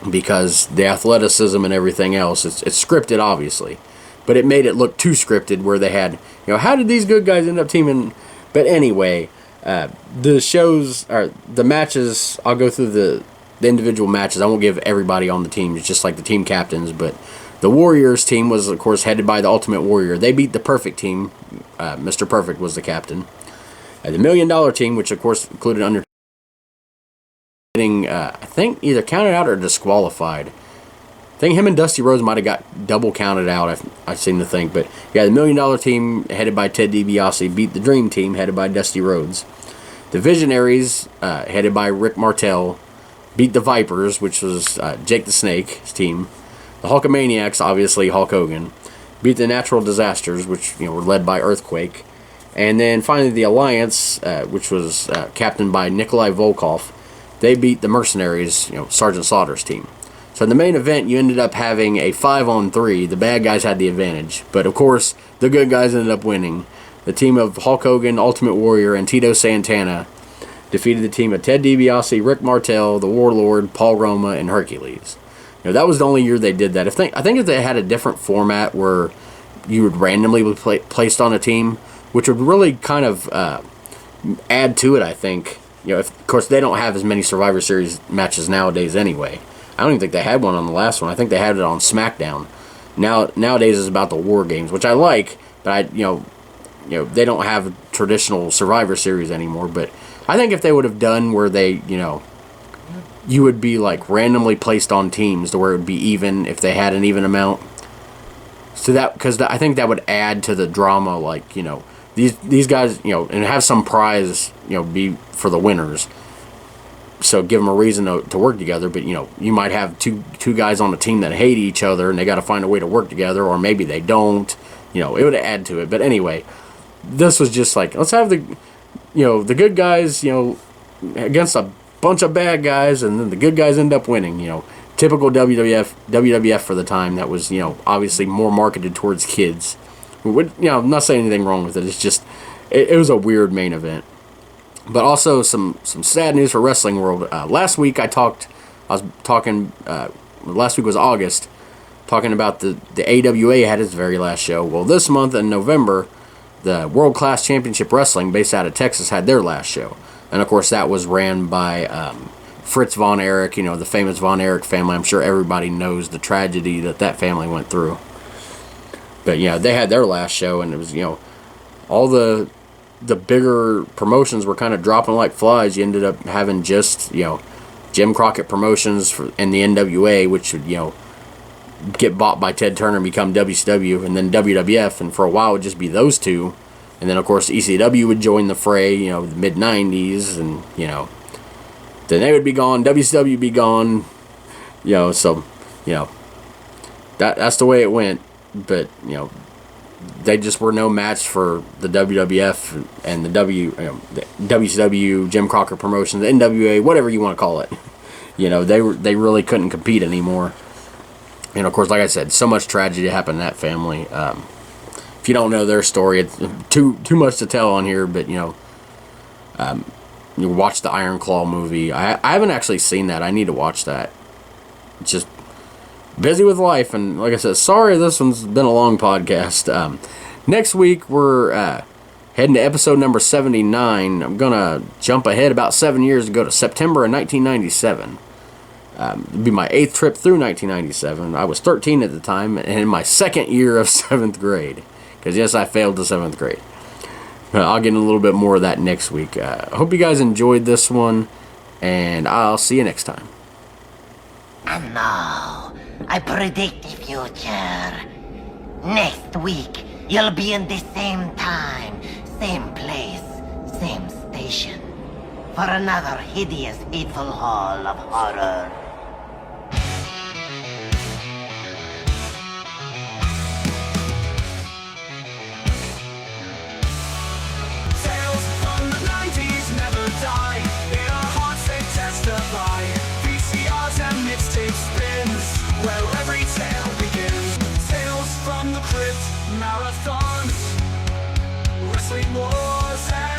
because the athleticism and everything else, it's scripted, obviously. But it made it look too scripted, where they had, how did these good guys end up teaming? But anyway, the matches, I'll go through the individual matches. I won't give everybody on the team. It's just like the team captains. But the Warriors team was, of course, headed by the Ultimate Warrior. They beat the Perfect team. Mr. Perfect was the captain. The $1 Million team, which, of course, included Undertaker, getting, I think, either counted out or disqualified. I think him and Dusty Rhodes might have got double counted out, I seem to think. But yeah, the $1 Million team, headed by Ted DiBiase, beat the Dream team, headed by Dusty Rhodes. The Visionaries, headed by Rick Martel, beat the Vipers, which was Jake the Snake's team. The Hulkamaniacs, obviously Hulk Hogan, beat the Natural Disasters, which were led by Earthquake. And then finally the Alliance, which was captained by Nikolai Volkov, they beat the Mercenaries, Sergeant Slaughter's team. So in the main event, you ended up having a 5-on-3. The bad guys had the advantage. But of course, the good guys ended up winning. The team of Hulk Hogan, Ultimate Warrior, and Tito Santana defeated the team of Ted DiBiase, Rick Martel, the Warlord, Paul Roma, and Hercules. That was the only year they did that. I think if they had a different format where you would randomly be placed on a team, which would really kind of add to it, I think. Of course, they don't have as many Survivor Series matches nowadays anyway. I don't even think they had one on the last one. I think they had it on SmackDown. Nowadays it's about the War Games, which I like, but they don't have traditional Survivor Series anymore. But I think if they would have done where they, you would be like randomly placed on teams to where it would be even if they had an even amount. So that, because I think that would add to the drama, like, these guys, and have some prize, be for the winners. So give them a reason to work together. But you might have two guys on a team that hate each other, and they got to find a way to work together, or maybe they don't. It would add to it. But anyway, this was just like, let's have the good guys, against a bunch of bad guys, and then the good guys end up winning. Typical WWF for the time. That was obviously more marketed towards kids. I'm not saying anything wrong with it. It's just it was a weird main event. But also some sad news for wrestling world. Last week last week was August, talking about the AWA had its very last show. Well, this month in November, the World Class Championship Wrestling, based out of Texas, had their last show. And of course that was ran by Fritz Von Erich, the famous Von Erich family. I'm sure everybody knows the tragedy that family went through. But they had their last show, and it was, all the bigger promotions were kind of dropping like flies. You ended up having just, Jim Crockett Promotions and the NWA, which would, get bought by Ted Turner and become WCW, and then WWF, and for a while it would just be those two. And then, of course, ECW would join the fray, the mid-90s, and, then they would be gone, WCW would be gone, so, that's the way it went. But, they just were no match for the WWF and the WCW, Jim Crockett Promotions, the NWA, whatever you want to call it. They really couldn't compete anymore. And of course, like I said, so much tragedy happened in that family. If you don't know their story, it's too much to tell on here. But you watch the Iron Claw movie. I haven't actually seen that. I need to watch that. It's just busy with life, and like I said, sorry this one's been a long podcast. Next week we're heading to episode number 79. I'm gonna jump ahead about 7 years to go to September of 1997. It'll be my 8th trip through 1997. I was 13 at the time, and in my second year of 7th grade. Because yes, I failed the 7th grade. I'll get in a little bit more of that next week. I hope you guys enjoyed this one, and I'll see you next time. And now, I predict the future. Next week, You'll be in the same time, same place, same station. For another hideous, hateful haul of horror. Tales from the 90's never die. In our hearts they testify. VCRs and mixtape spins, where every tale begins. Tales from the crypt, marathons, wrestling wars and